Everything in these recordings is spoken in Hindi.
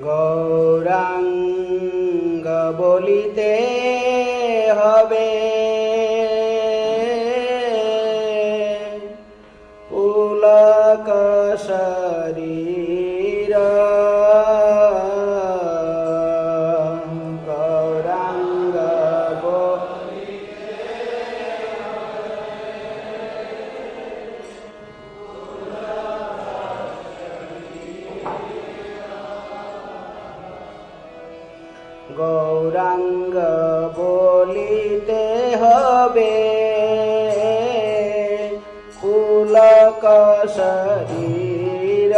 গৌরাঙ্গ বলিতে হবে পুলক শরীর গৌরাঙ্গ গৌরাঙ্গ বলিতে হবে পুলক শরীর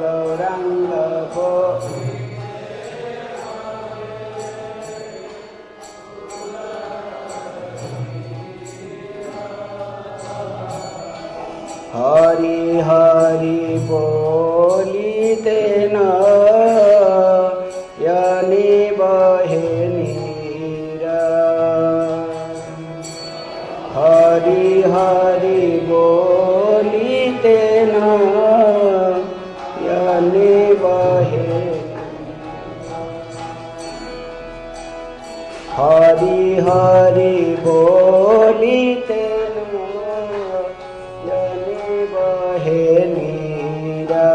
গৌরাঙ্গ হরি হরি বলিতে নয়নি বহে নীরা হরি হরি বলিতে নয়নি বহে হরি হরি বলিতে বহে নীরা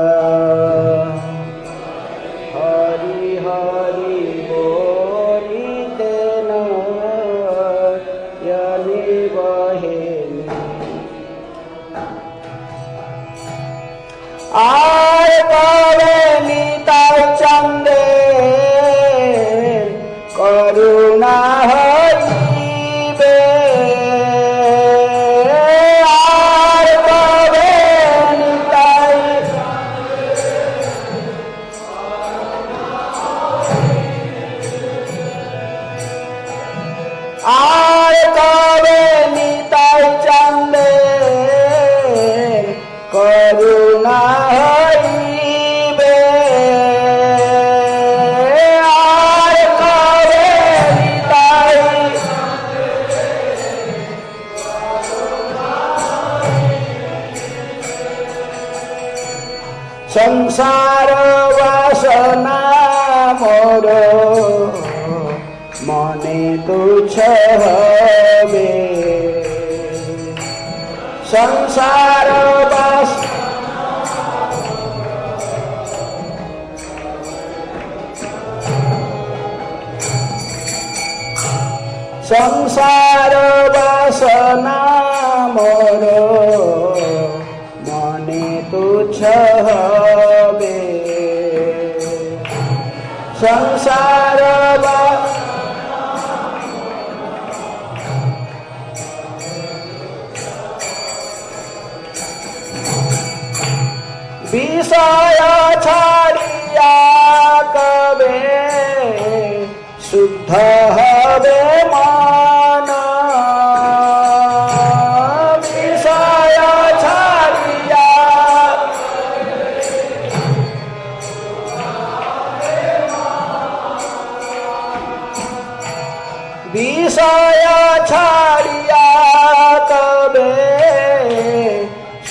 হরি হরি বলিতে নয়নি বহে আর কবে নিতাই চন্দ্রে করুণা হইবে আর কবে নিতাই আর কবে নিতাই চন্দ্রে করুণা হইবে আর কবে নিতাই সংসার বাসনা মোর মনে তুচ্ছ হবে সংসার সংসার বাসনা মোর মনে তুচ্ছ হবে সংসার বিষয় ছাড়িয়া কবে শুদ্ধ হবে মন বিষয় ছাড়িয়া বিষয় ছাড়িয়া কবে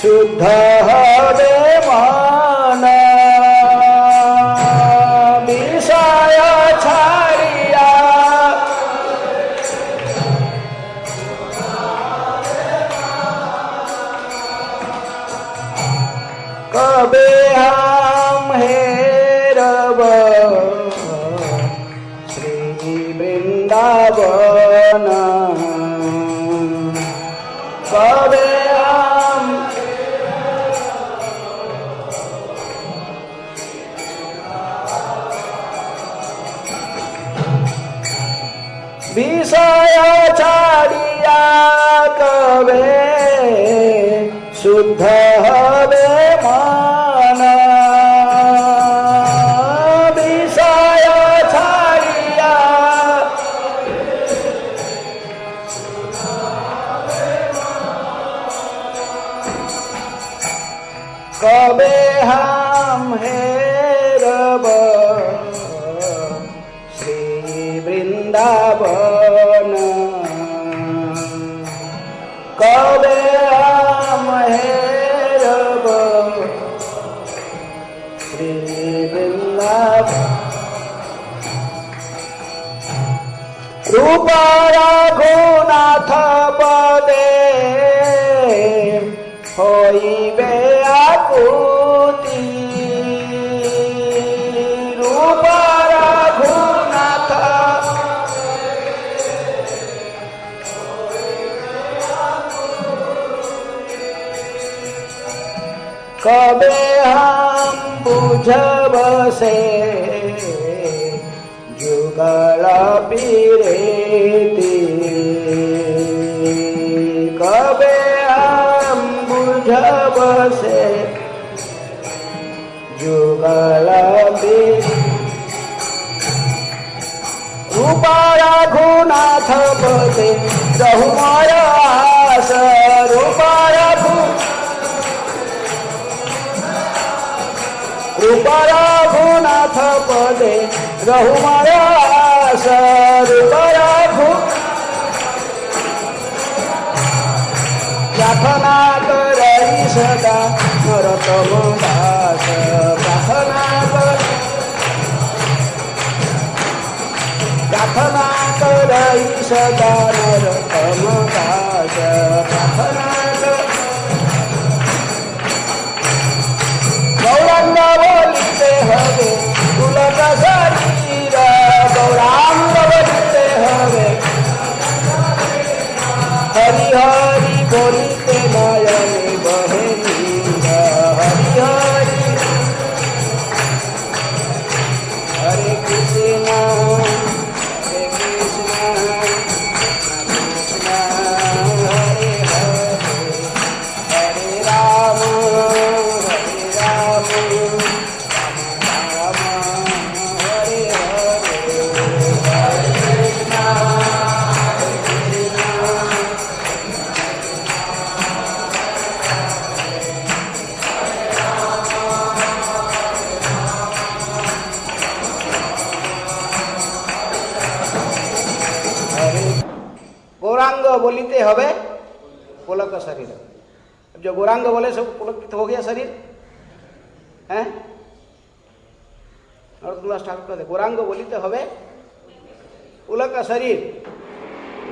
শুদ্ধ হবে মন বিষয় ছাড়িয়া কবে হাম হেরব শ্রী বৃন্দাবন কবে হাম বিষয় ছাড়িয়া কবে শুদ্ধ হবে মন বিষয় ছাড়িয়া কবে হাম হেরব শ্রী বৃন্দাবন কবে হাম হেরব रूप रघुनाथ पदे होइबे आकुति रूप रघुनाथ कबे हम बुझब से जुगल पीरेती कबे हम बुझब से जुगल रूप रघुनाथ पदे रहुमय आस रूप रघुनाथ पदे रहुमय आस रूप रघु प्रार्थना करई सदा नरोत्तम दास प्रार्थना करई सदा नरोत्तम दास प्रार्थना गौरांग बोलते हवे पुलक शरीर गौरांग बोलते हवे हरि हरि बोलते नयन बहे नीर हरि हरि हरे कृष्ण कृष्ण हरे हरे हरे राम गौरांग बोलिते हवे पुलक शरीर। अब जो गौरांग बोले सब पुलकित हो गया शरीर है। और तुलसी ठाकुर कहते गौरांग बोलिते हवे पुलक शरीर।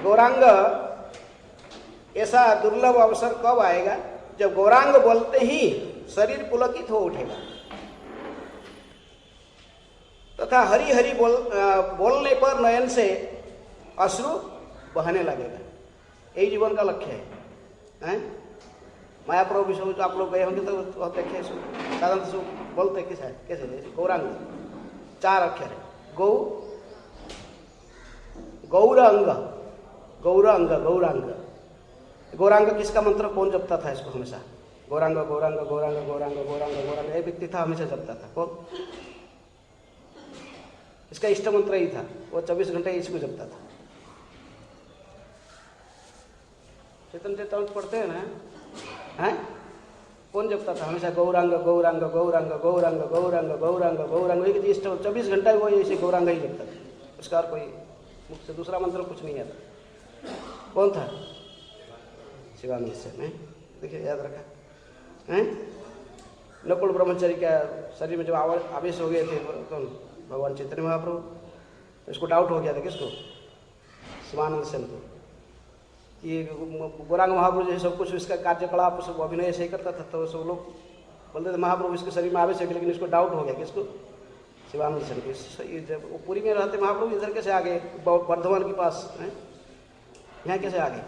गौरांग ऐसा दुर्लभ अवसर कब आएगा जब गौरांग बोलते ही शरीर पुलकित हो उठेगा तथा हरि हरि बोलने पर नयन से अश्रु बहने लगेगा। यही जीवन का लक्ष्य है। मायाप्रभु विषय आप लोग गए होंगे तो देखे साधारण से बोलते कैसे गौरांग 4 अक्षर है गौरांग गौरांग गौरांग। गौरांग किसका मंत्र कौन जपता था इसको हमेशा? गौरांग गौरांग गौरांग गौरांग गौरांग गौरांग एक व्यक्ति था हमेशा जपता था। कौन? इसका इष्ट मंत्र ही था। वो 24 घंटे इसको जपता था। चेतन चेतन पढ़ते हैं ना हैं? कौन जपता था हमेशा? गौरांग गौरांग गौरांग गौरांग गौरांग गौरांग गौरांग। एक 24 घंटा वो ऐसे गौरांग ही जपता था। उसका और कोई मुख से दूसरा मंत्र कुछ नहीं आता। कौन था? शिवानंद सेन। देखिए याद रखा हैं? नकुल ब्रह्मचारी का शरीर में जब आवेश हो गए थे कौन? भगवान चैतन्य महाप्रभु। इसको डाउट हो गया था किसको? शिवानंद सेन को। ये गौरांग महाप्रभु जो है सब कुछ इसका कार्यकलाप सब अभिनय ऐसे ही करता था। तो सब लोग बोलते थे महाप्रभु इसके शरीर में आवेश है, लेकिन इसको डाउट हो गया किसको? शिवानंद सेन को। जब वो पुरी में रहते महाप्रभु इधर कैसे आ गए? वर्धमान के पास हैं, यहाँ कैसे आ गए?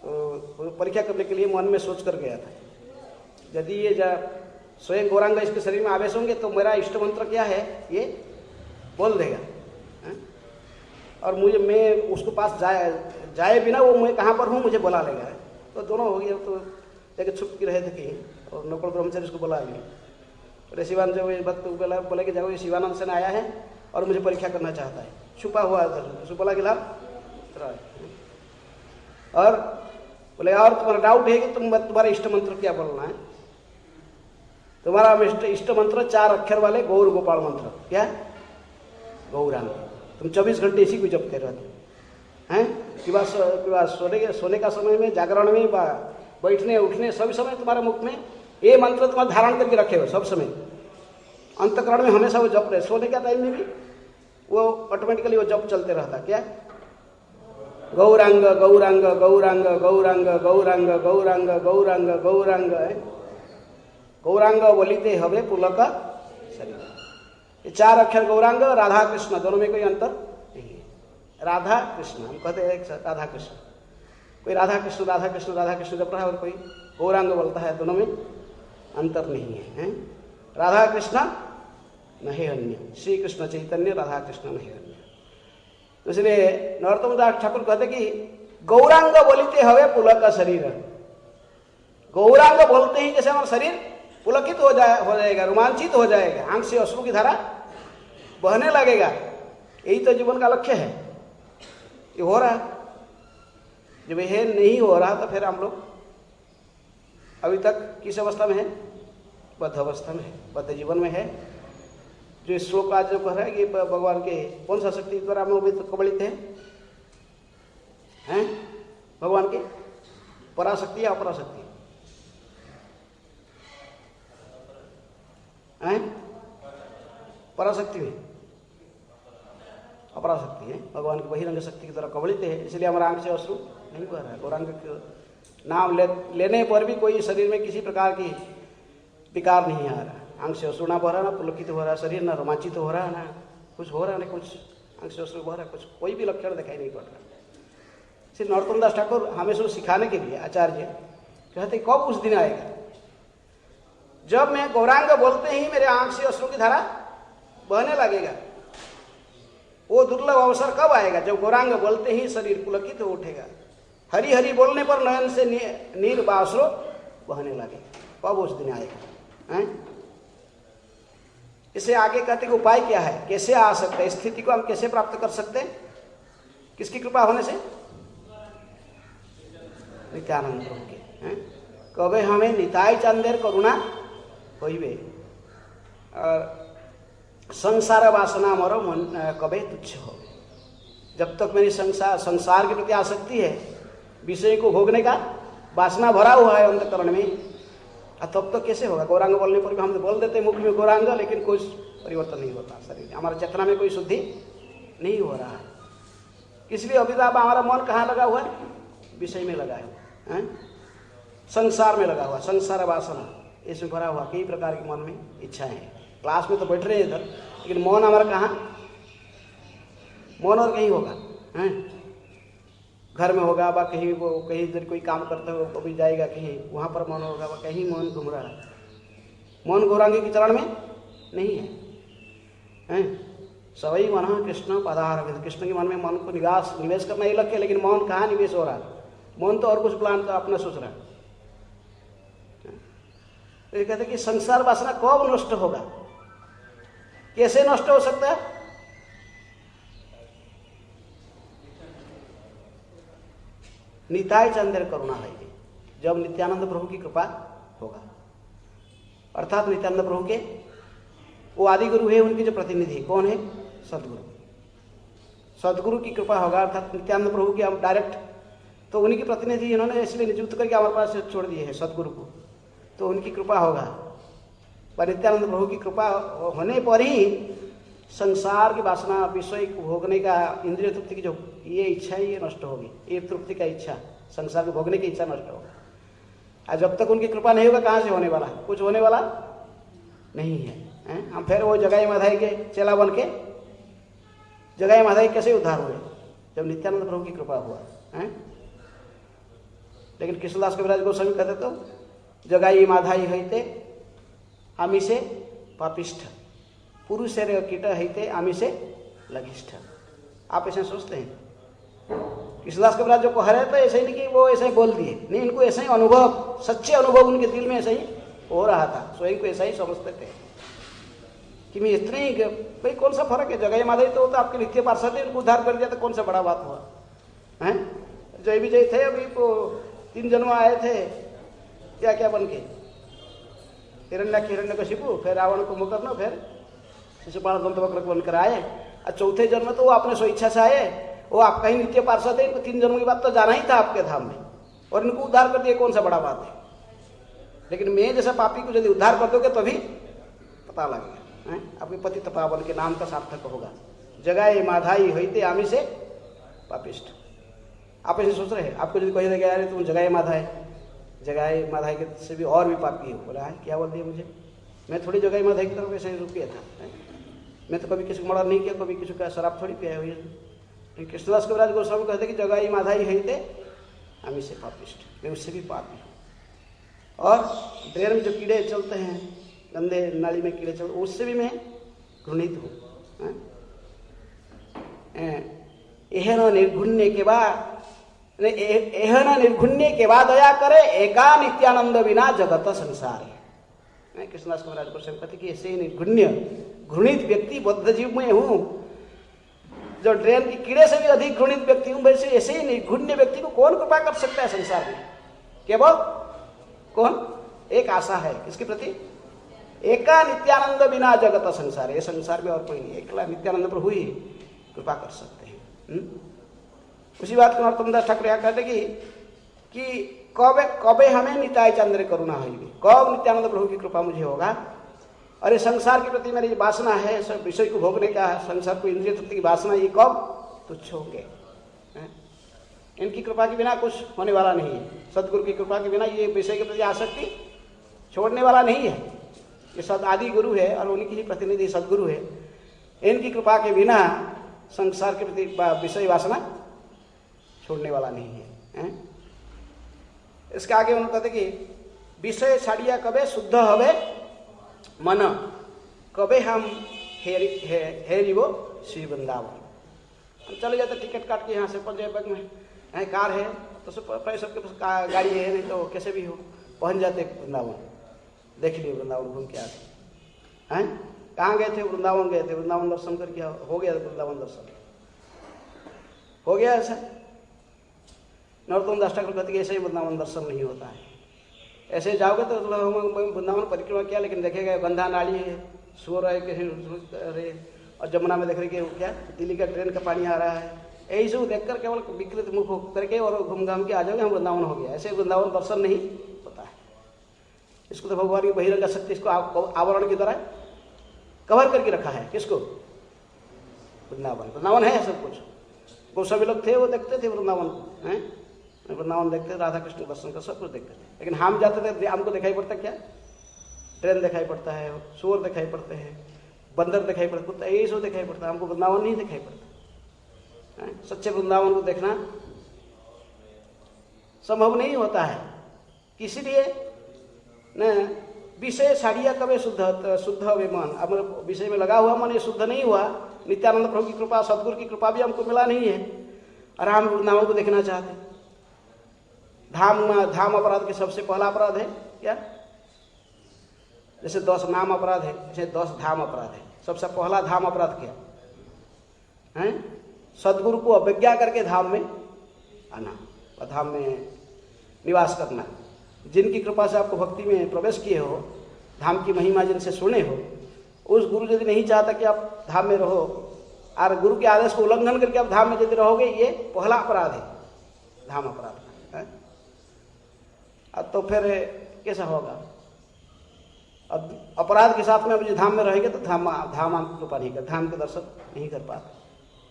तो परीक्षा करने के लिए मन में सोच कर गया था यदि ये स्वयं गौरांग इसके शरीर में आवेश होंगे तो मेरा इष्ट मंत्र क्या है ये बोल देगा है? और मैं उसको पास जाए बिना वो मैं कहाँ पर हूँ मुझे बुला लेगा। तो दोनों हो गया। तो एक छुप के रहे थे कहीं और नकुल ब्रह्मचारी उसको बुला लिए। तो शिवानंद जब ये बात बोले कि जाओ ये शिवानंद सेन आया है और मुझे परीक्षा करना चाहता है। छुपा हुआ उसको बोला कि लाभ और बोले और तुम्हारा डाउट है कि तुम्हारा इष्ट मंत्र क्या बोलना है? तुम्हारा इष्ट मंत्र 4 अक्षर वाले गौर गोपाल मंत्र क्या? गौरांग। तुम 24 घंटे इसी को जपते रहते हैं कि बस सोने का समय में, जागरण में, बैठने उठने सभी समय तुम्हारे मुख में ये मंत्र तुम्हारा धारण करके रखे हो सब समय। अंतकरण में हमेशा वो जप रहे। सोने का टाइम में भी वो ऑटोमेटिकली वो जप चलते रहता क्या? गौरांग गौरांग गौरांग गौरांग गौरांग गौरांग गौरांग गौरांग गौरांग बोलिते हवे पुलक शरीर। ये 4 अक्षर गौरांग, राधा कृष्ण, दोनों में कोई अंतर नहीं है। राधा कृष्ण हम कहते हैं एक साथ, राधा कृष्ण, कोई राधा कृष्ण राधा कृष्ण राधा कृष्ण जप रहा है और कोई गौरांग बोलता है, दोनों में अंतर नहीं है। राधा कृष्ण नहीं अन्य, श्री कृष्ण चैतन्य राधा कृष्ण नहीं अन्य। तो इसलिए नरोत्तम दास ठाकुर कहते कि गौरांग बोलिते हवे पुलक शरीर। गौरांग बोलते ही जैसे हमारा शरीर पुलकित हो जाएगा, रोमांचित हो जाएगा, आंख से अश्रु की धारा बहने लगेगा। यही तो जीवन का लक्ष्य है। ये हो रहा है। जब यह नहीं हो रहा तो फिर हम लोग अभी तक किस अवस्था में है? बद्ध अवस्था में है, बद्ध जीवन में है। जो श्लोक आज जो कह रहा है कि भगवान के कौन सा शक्ति द्वारा हम लोग कबलित हैं? भगवान की पराशक्ति या अपराशक्ति? पराशक्ति में, अपराशक्ति है। भगवान की बहिरंग शक्ति की द्वारा कबलित है, इसलिए हमारा आंख से अश्रु नहीं बह रहा है। गौरांग नाम लेने पर भी कोई शरीर में किसी प्रकार की विकार नहीं आ रहा। आंख से अश्रु ना बह रहा, ना पुलकित हो रहा शरीर, ना रोमांचित हो रहा, ना कुछ हो रहा, ना कुछ आंख से अश्रु बह रहा, कुछ कोई भी लक्षण दिखाई नहीं पड़ रहा। इसलिए नरोत्तम दास ठाकुर हमें सब सिखाने के लिए आचार्य कहते कब उस दिन आएगा जब मैं गौरांग बोलते ही मेरे आंख से अश्रु की धारा बहने लगेगा। वो दुर्लभ अवसर कब आएगा? जब गौरांग बोलते ही शरीर पुलकित हो उठेगा। हरि हरि बोलने पर नयन से नीर बाश्रो बहने लगे। कब उस दिन आएगा? इसे आगे कहते कि उपाय क्या है, कैसे आ सकते हैं, स्थिति को हम कैसे प्राप्त कर सकते हैं? किसकी कृपा होने से? नित्यानंद प्रभु के। कबे हमें निताई चंदेर करुणा होइबे और संसार वासना मरो मन कबे तुच्छ हो। जब तक मेरी संसार के प्रति आसक्ति है, विषय को भोगने का वासना भरा हुआ है अंतकरण में, तब तो कैसे होगा? गौरांग बोलने पर भी हम तो बोल देते मुख में गौरांग, लेकिन कुछ परिवर्तन नहीं होता शरीर, हमारा चेतना में कोई शुद्धि नहीं हो रहा है। इसलिए अभी तो हमारा मन कहाँ लगा हुआ है? विषय में लगा है, संसार में लगा हुआ, संसार वासना इसमें भरा हुआ, कई प्रकार की मन में इच्छाएं हैं। क्लास में तो बैठ रहे हैं इधर, लेकिन मौन हमारा कहाँ? मौन और कहीं होगा, घर में होगा, बा कहीं वो कहीं इधर कोई काम करते हो कभी जाएगा कहीं, वहाँ पर मौन होगा, वह कहीं मौन घूम रहा है। मौन गौरांग के चरण में नहीं है। सवई मन कृष्ण पदारविंद, कृष्ण के मन में मन को निवेश करना ही लक्ष्य है, लेकिन मौन कहाँ निवेश हो रहा है? मौन तो और कुछ प्लान तो अपना सोच रहा है। तो ये कहते कि संसार वासना कब नष्ट होगा? कैसे नष्ट हो सकता है? निताय चंद्र करुणा है, जब नित्यानंद प्रभु की कृपा होगा। अर्थात नित्यानंद प्रभु के वो आदि गुरु है, उनके जो प्रतिनिधि कौन है? सदगुरु। सदगुरु की कृपा होगा, अर्थात नित्यानंद प्रभु की हम डायरेक्ट तो उन्हीं के प्रतिनिधि इन्होंने इसलिए नियुक्त करके हमारे पास छोड़ दिए हैं सदगुरु को, तो उनकी कृपा होगा। पर नित्यानंद प्रभु की कृपा होने पर ही संसार की वासना, विषय को भोगने का, इंद्रिय तृप्ति की जो ये इच्छा है ये नष्ट होगी। ये तृप्ति का इच्छा, संसार को भोगने की इच्छा नष्ट होगा। और जब तक उनकी कृपा नहीं होगा कहाँ से होने वाला? कुछ होने वाला नहीं है। हम फिर वो जगाई माधाई के चेला बन के, जगाई माधाई कैसे उद्धार हुए? जब नित्यानंद प्रभु की कृपा हुआ है। लेकिन कृष्णदास कविराज गोस्वामी कहते तो जगाई माधाई हईते आमिषे पापिष्ठ, पुरुषेर कीट हईते आमिषे लघिष्ठ। आप ऐसे सोचते हैं? कृष्णदास कविराज जो कह रहे थे ऐसे ही नहीं कि वो ऐसे ही बोल दिए, नहीं, इनको ऐसा ही अनुभव, सच्चे अनुभव उनके दिल में ऐसा ही हो रहा था, स्वयं को ऐसा ही समझते थे कि मैं इतने ही, भाई कौन सा फर्क है? जगाई माधाई तो आपके नित्य पार्षद थे, उनको उद्धार कर दिया तो कौन सा बड़ा बात हुआ है? जय विजय थे, अभी तो 3 जन्म आए थे, क्या क्या बन के, हिरण्यकशिपु, फिर रावण को मुकरना, फिर शिशुपाल दंतवक्र बनकर आए, और चौथे जन्म तो वो अपने स्वेच्छा से आए, वो आपका ही नित्य पार्षद है, इनको 3 जन्म की बात तो जाना ही था आपके धाम में, और इनको उद्धार कर दिया, कौन सा बड़ा बात है? लेकिन मैं जैसा पापी को यदि उद्धार कर दोगे तभी पता लगेगा आपके पति तपावन के नाम का सार्थक होगा। जगाए माधाई हईते आमिषे पापिष्ठ। आप ऐसे सोच रहे हैं? आपको यदि कही गया अरे तुम जगाए माधा है, जगाए माधा के से भी और भी पापी हो, बोला है क्या बोल दिया मुझे? मैं थोड़ी जगाए माधा की तरफ ऐसे रुक गया था। मैं तो कभी किसी को मर्डर नहीं किया, कभी किसी का शराब थोड़ी पिया हुई। कृष्णदास कविराज गोस्वामी कहते कि जगाई माधा ही है हम इससे पापिष्ट, मैं उससे भी पापी हूँ। और ड्रेन में जो कीड़े चलते हैं, गंदे नाली में कीड़े चलते, उससे भी मैं घृणित हूँ। एहन निर्घुण्य के बाद एहन निर्घुण्य के बाद दया करे एका नित्यानंद बिना जगत संसार है। कृष्णदास कविराज गोस्वामी कहते कि ऐसे निर्घुण्य घृणित व्यक्ति बद्ध जीव में हूँ, जो ड्रेन की कीड़े से भी अधिक घृणित व्यक्ति हूँ, वैसे ऐसे ही निर्घुण्य व्यक्ति को कौन कृपा कर सकता है संसार में? केवल कौन? एक आशा है किसके प्रति? एका नित्यानंद बिना जगत संसार, ये संसार में और कोई नहीं, एकला नित्यानंद प्रभु ही कृपा कर सकते हैं। उसी बात को नरोत्तम दास ठाकुर यहाँ कहते कि कबे हमें निताय चंद्र करुणा होगी, कब नित्यानंद प्रभु की कृपा मुझे होगा। और ये संसार के प्रति मेरी वासना है, सब विषय को भोगने का, संसार को इंद्रिय तृप्ति की वासना, ये कब तुच्छ होंगे? इनकी कृपा के बिना कुछ होने वाला नहीं है। सदगुरु की कृपा के बिना ये विषय के प्रति आसक्ति छोड़ने वाला नहीं है। ये सद आदि गुरु है और उनकी ही प्रतिनिधि सदगुरु है। इनकी कृपा के बिना संसार के प्रति विषय वासना छोड़ने वाला नहीं है। इसके आगे उन्होंने कहते कि विषय छाड़िया कबे शुद्ध हवे मन, कबे हम हेरिवो श्री वृंदावन। हम चले जाते टिकट काट के यहाँ से पंजाब में कार है तो सबके पास गाड़ी है, नहीं तो कैसे भी हो पहुँच जाते वृंदावन, देख लिए वृंदावन घूम के आते हैं। कहाँ गए थे? वृंदावन गए थे, वृंदावन दर्शन करके हो गया, वृंदावन दर्शन हो गया। ऐसा नरोत्तम दास ठाकुर कहते कि ऐसे ही वृंदावन दर्शन नहीं होता है। ऐसे जाओगे तो वृंदावन परिक्रमा किया, लेकिन देखेगा गंधा नाली है, सो रहे कहीं, और जमुना में देख रहे कि क्या दिल्ली का ट्रेन का पानी आ रहा है, यही सब देखकर केवल विकृत मुख करके और घूम घाम के आ जाओगे, हम वृंदावन हो गया। ऐसे वृंदावन दर्शन नहीं होता है। इसको तो भगवान की बहिरंग शक्ति इसको आवरण की तरह कवर करके रखा है। किसको? वृंदावन। वृंदावन है सब कुछ। गोस्वामी लोग थे, वो देखते थे वृंदावन को, हैं वृंदावन देखते, राधा कृष्ण दर्शन का सब कुछ देखते थे। लेकिन हम जाते थे, हमको दिखाई पड़ता क्या? ट्रेन दिखाई पड़ता है, सूअर दिखाई पड़ते हैं, बंदर दिखाई पड़ता, कुत्ता, यही सब दिखाई पड़ता है। हमको वृंदावन नहीं दिखाई पड़ता। सच्चे वृंदावन को देखना संभव नहीं होता है। इसीलिए न विषय साड़िया कबे शुद्ध हवे मन, अब विषय में लगा हुआ मन ये शुद्ध नहीं हुआ। नित्यानंद प्रभु की कृपा, सदगुरु की कृपा भी हमको मिला नहीं है, और हम वृंदावन को देखना चाहते। धाम अपराध के सबसे पहला अपराध है क्या? जैसे 10 नाम अपराध है, जैसे 10 धाम अपराध है। सबसे पहला धाम अपराध क्या है? सदगुरु को अवज्ञा करके धाम में आना और धाम में निवास करना। जिनकी कृपा से आपको भक्ति में प्रवेश किए हो, धाम की महिमा जिनसे सुने हो, उस गुरु यदि नहीं चाहता कि आप धाम में रहो, और गुरु के आदेश को उल्लंघन करके आप धाम में यदि रहोगे, ये पहला अपराध है, धाम अपराध है। तो फिर कैसा होगा? अब अपराध के साथ में अब धाम में रहेंगे तो धाम आपको कृपा नहीं कर, धाम के दर्शन नहीं कर पाते।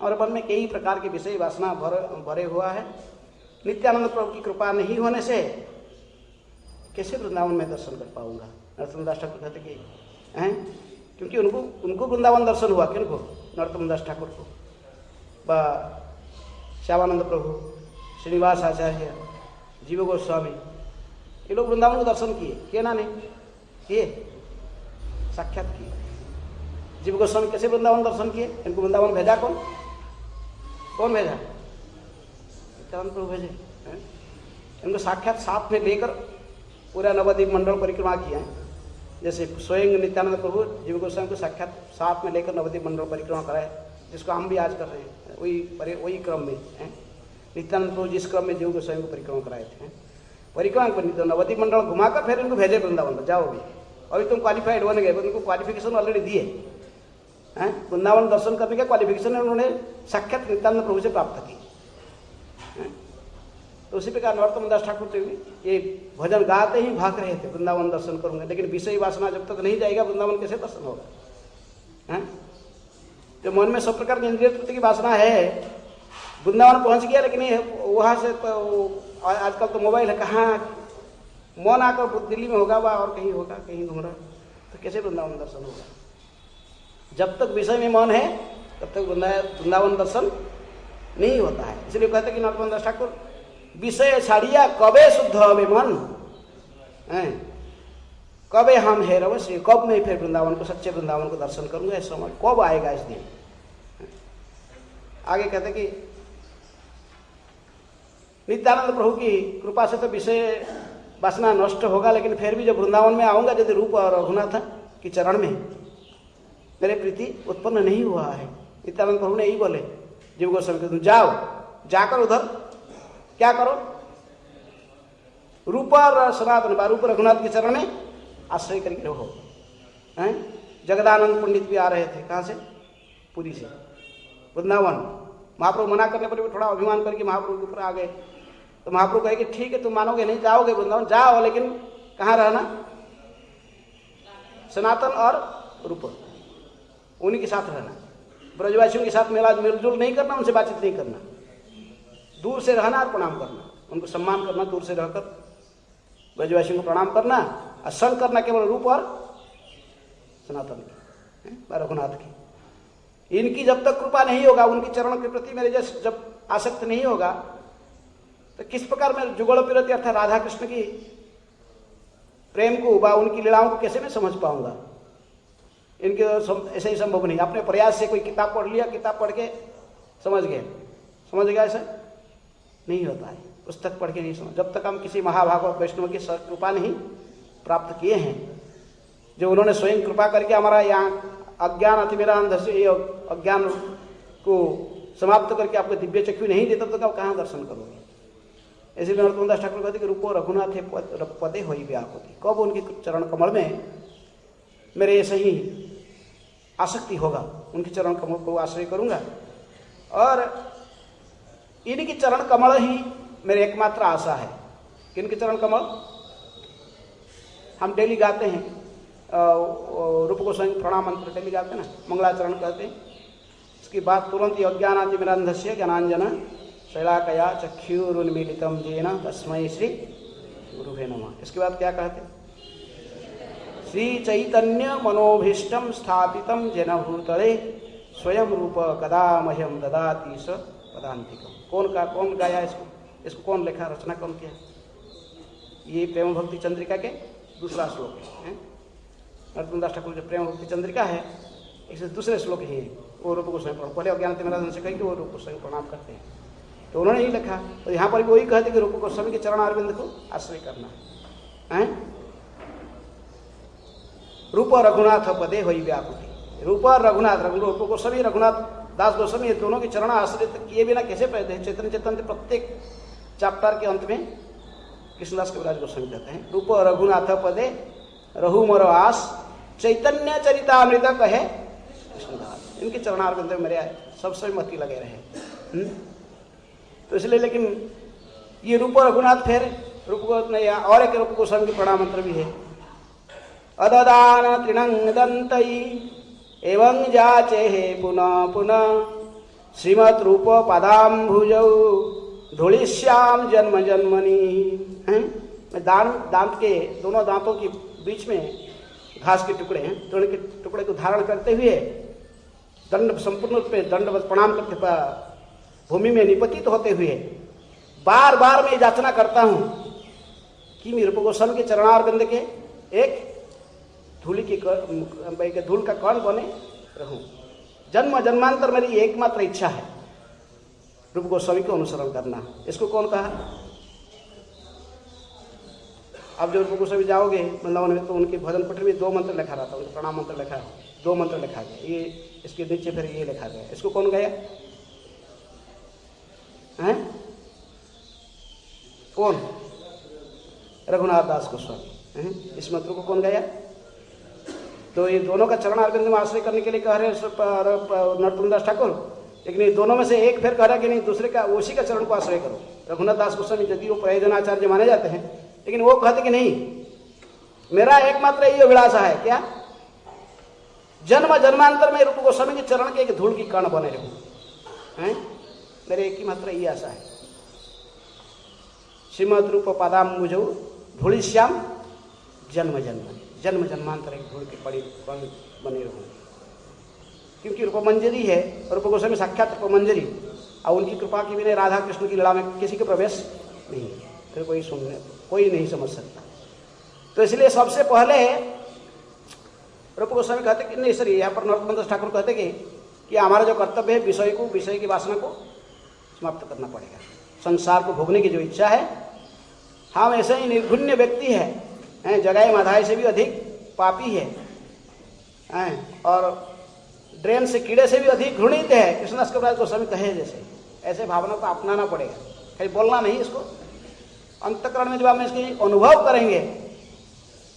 और मन में कई प्रकार के विषय वासना भरे हुआ है। नित्यानंद प्रभु की कृपा नहीं होने से कैसे वृंदावन में दर्शन कर पाऊंगा? नरोत्तम दास ठाकुर कहते कि क्योंकि उनको वृंदावन दर्शन हुआ। किनको? नरोत्तम दास ठाकुर को, श्यामानंद प्रभु, श्रीनिवास आचार्य, जीव गोस्वामी, ये लोग वृंदावन को दर्शन किए ना? नहीं किए, साक्षात किए। जीव गोस्वामी कैसे वृंदावन दर्शन किए? इनको वृंदावन भेजा कौन भेजा? नित्यानंद प्रभु भेजे। इनको साक्षात साथ में लेकर पूरा नवद्वीप मंडल परिक्रमा किया। जैसे स्वयं नित्यानंद प्रभु जीव गोस्वामी को साक्षात साथ में लेकर नवद्वीप मंडल परिक्रमा कराए, जिसको हम भी आज कर रहे हैं। वही क्रम में नित्यानंद प्रभु जिस क्रम में जीव गोस्वामी को परिक्रमा कराए थे, परिक्रमा पर नवद्वीप मंडल घुमाकर फिर इनको भेजे वृंदावन, जाओ भी। अभी तुम क्वालिफाइड बन गए, उनको क्वालिफिकेशन ऑलरेडी दिए हैं। वृंदावन दर्शन करने का क्वालिफिकेशन उन्होंने साक्षात नित्यानंद प्रभु से प्राप्त की। तो उसी प्रकार नरोत्तम दास ठाकुर ये भजन गाते ही भाग रहे थे, वृंदावन दर्शन करूंगे। लेकिन विषय वासना जब तक नहीं जाएगा, वृंदावन कैसे दर्शन होगा? जो मन में सब प्रकार की इंद्रिय तृप्ति की वासना है, वृंदावन पहुंच गया, लेकिन वहां से तो आजकल तो मोबाइल है, कहाँ मौन आकर दिल्ली में होगा वा और कहीं होगा, कहीं घूम रहा, तो कैसे वृंदावन दर्शन होगा? जब तक विषय में मौन है तब तक वृंदावन दर्शन नहीं होता है। इसलिए कहते कि नरोत्तम दास ठाकुर विषय छाड़िया कबे शुद्ध हवे मन, कबे हम है रवश्य, कब मैं फिर वृंदावन को, सच्चे वृंदावन को दर्शन करूंगा, इस समय कब आएगा इस दिन? आगे कहते कि नित्यानंद प्रभु की कृपा से तो विषय वासना नष्ट होगा, लेकिन फिर भी जब वृंदावन में आऊंगा, यदि रूप और रघुनाथ की चरण में मेरे प्रीति उत्पन्न नहीं हुआ है। नित्यानंद प्रभु ने यही बोले जीव गोस्वामी को, तुम जाओ, जाकर उधर क्या करो, रूप और सनातन रूप रघुनाथ के चरण में आश्रय करके रहो। जगदानंद पंडित भी आ रहे थे, कहाँ से? पुरी से वृंदावन। महाप्रभु मना करने पर भी थोड़ा अभिमान करके महाप्रभु के ऊपर आ गए, तो महाप्रभु कहे कि ठीक है, तुम मानोगे नहीं, जाओगे वृंदावन, जाओ, लेकिन कहाँ रहना? सनातन और रूप, उन्हीं के साथ रहना। ब्रजवासियों के साथ मिलजुल नहीं करना, उनसे बातचीत नहीं करना, दूर से रहना और प्रणाम करना, उनको सम्मान करना, दूर से रहकर ब्रजवासियों को प्रणाम करना, और संग करना केवल रूप और सनातन की, रघुनाथ की। इनकी जब तक कृपा नहीं होगा, उनके चरणों के प्रति मेरे जैसे जब आसक्त नहीं होगा, तो किस प्रकार मैं जुगल पिरति अर्थात राधा कृष्ण की प्रेम को व उनकी लीलाओं को कैसे मैं समझ पाऊंगा? इनके ऐसे ही संभव नहीं। अपने प्रयास से कोई किताब पढ़ लिया, किताब पढ़ के समझ गया, ऐसा नहीं होता है। पुस्तक पढ़ के नहीं समझ, जब तक हम किसी महाभागवत वैष्णव की कृपा नहीं प्राप्त किए हैं, जो उन्होंने स्वयं कृपा करके हमारा यहाँ अज्ञान अतिमिरांध से अज्ञान को समाप्त करके आपको दिव्य चक्षु नहीं देता, तो आप कहाँ दर्शन करोगे? इसीलिए नरोत्तम दास ठाकुर कहते कि रूपो रघुनाथ पदे होई व्याकुति, कब उनके चरण कमल में मेरे ऐसे ही आसक्ति होगा, उनके चरण कमल को आश्रय करूंगा, और इनकी चरण कमल ही मेरी एकमात्र आशा है। किनके चरण कमल? हम डेली गाते हैं, रूप गोस्वामी प्रणाम मंत्र डेली गाते हैं ना, मंगलाचरण कहते हैं। इसकी बात तुरंत ही अज्ञानातिमिरान्धस्य ज्ञानांजन शैलाकया चक्षुरुन्मीलितं येन तस्मै श्री गुरुवे नमः। इसके बाद क्या कहते? श्री चैतन्य मनोभीष्टम स्थापितम जन भूतले स्वयं रूप कदा मह्यम ददाति स पदान्तिकम। कौन गाया इसको कौन लिखा, रचना कौन किया? ये प्रेम भक्ति चंद्रिका के दूसरा श्लोक है। नरोत्तम दास ठाकुर जो प्रेम भक्ति चंद्रिका है, इससे दूसरे श्लोक ही है, वो रूप गोस्वामी प्रणाम। पहले अज्ञानातिमिरान्धन से कही कि वो रूप गोस्वामी प्रणाम करते हैं, तो उन्होंने ही लिखा। तो यहाँ पर भी वही कहते कि रूप गोस्वामी के चरण अरविंद को आश्रय करना है। रूप रघुनाथ पदे होई व्याकुति, रूप रघुनाथ, रूप गोस्वामी रघुनाथ दास गोस्वामी, ये दोनों के चरण आश्रित किए बिना कैसे पैदे? चैतन्य चेतन प्रत्येक चैप्टर के अंत में कृष्णदास कविराज गोस्वामी कहते हैं रूप रघुनाथ पदे रहु मरो आस चैतन्य चरितामृत कहे कृष्णदास। इनके चरणारविंद में मेरे सब समय मति लगे रहे। तो इसलिए, लेकिन ये रूप रघुनाथ फिर रूप और एक रूप गोस्वामी की प्रणाम मंत्र भी है। अददान तृणंग दंतई एवं जाचे हे पुनः पुनः श्रीमत् रूप पदाम्भुजौ धूलिश्याम जन्म जन्मनि। दांत के दोनों दांतों के बीच में घास के टुकड़े हैं, तृण के टुकड़े को धारण करते हुए दंड संपूर्ण रूप में दंडवत प्रणाम करते भूमि में निपतित होते हुए बार बार मैं याचना करता हूं कि मेरे रूप गोस्वामी के चरणारविंद के एक धूल का कण बने रहूं। जन्म जन्मांतर मेरी एकमात्र इच्छा है रूप गोस्वामी को अनुसरण करना। इसको कौन कहा? अब जो रूप गोस्वामी जाओगे वृंदावन में, तो उनके भजन पत्र में 2 मंत्र लिखा रहता है, उनका प्रणाम मंत्र लिखा है, 2 मंत्र लिखा गया। ये इसके नीचे फिर ये लिखा गया। इसको कौन गया है? कौन? रघुनाथ दास गोस्वामी। इस मंत्र को कौन गया? तो ये दोनों का चरण अरविंद में आश्रय करने के लिए कह रहे नरोत्तम दास ठाकुर, लेकिन ये दोनों में से एक फिर कह रहा है कि नहीं, दूसरे का उसी का चरण को आश्रय करो। रघुनाथ दास गोस्वामी यदि वो प्रयोजनाचार्य माने जाते हैं, लेकिन वो कहते कि नहीं, मेरा एकमात्र ये अभिलाषा है क्या? जन्म जन्मांतर में रूप गोस्वामी के चरण के एक धूल की कण बने रहूं। मेरे एक ही मात्र यही आशा है। श्रीमद रूप पादाम्बुजौ धूलिश्याम जन्म जन्म जन्मांतर एक धूल के पड़ी बने रहूँगी, क्योंकि रूपमंजरी है, रूप गोस्वामी साक्षात रूपमंजरी, और उनकी कृपा के बिना राधा कृष्ण की लीला में किसी का प्रवेश नहीं है, फिर कोई नहीं समझ सकता। तो इसलिए सबसे पहले रूप गोस्वामी कहते कि नहीं सर, यहाँ पर नरोत्तम दास ठाकुर कहते कि हमारा जो कर्तव्य है विषय की वासना को समाप्त करना पड़ेगा। संसार को भोगने की जो इच्छा है, हम ऐसे ही निर्गुण्य व्यक्ति है, जगाए माधाई से भी अधिक पापी है, और ड्रेन से कीड़े से भी अधिक घृणित है, कृष्णदास कविराज गोस्वामी कहे जैसे। ऐसे भावना को अपनाना पड़ेगा, कहीं बोलना नहीं, इसको अंतःकरण में जब हम इसकी अनुभव करेंगे,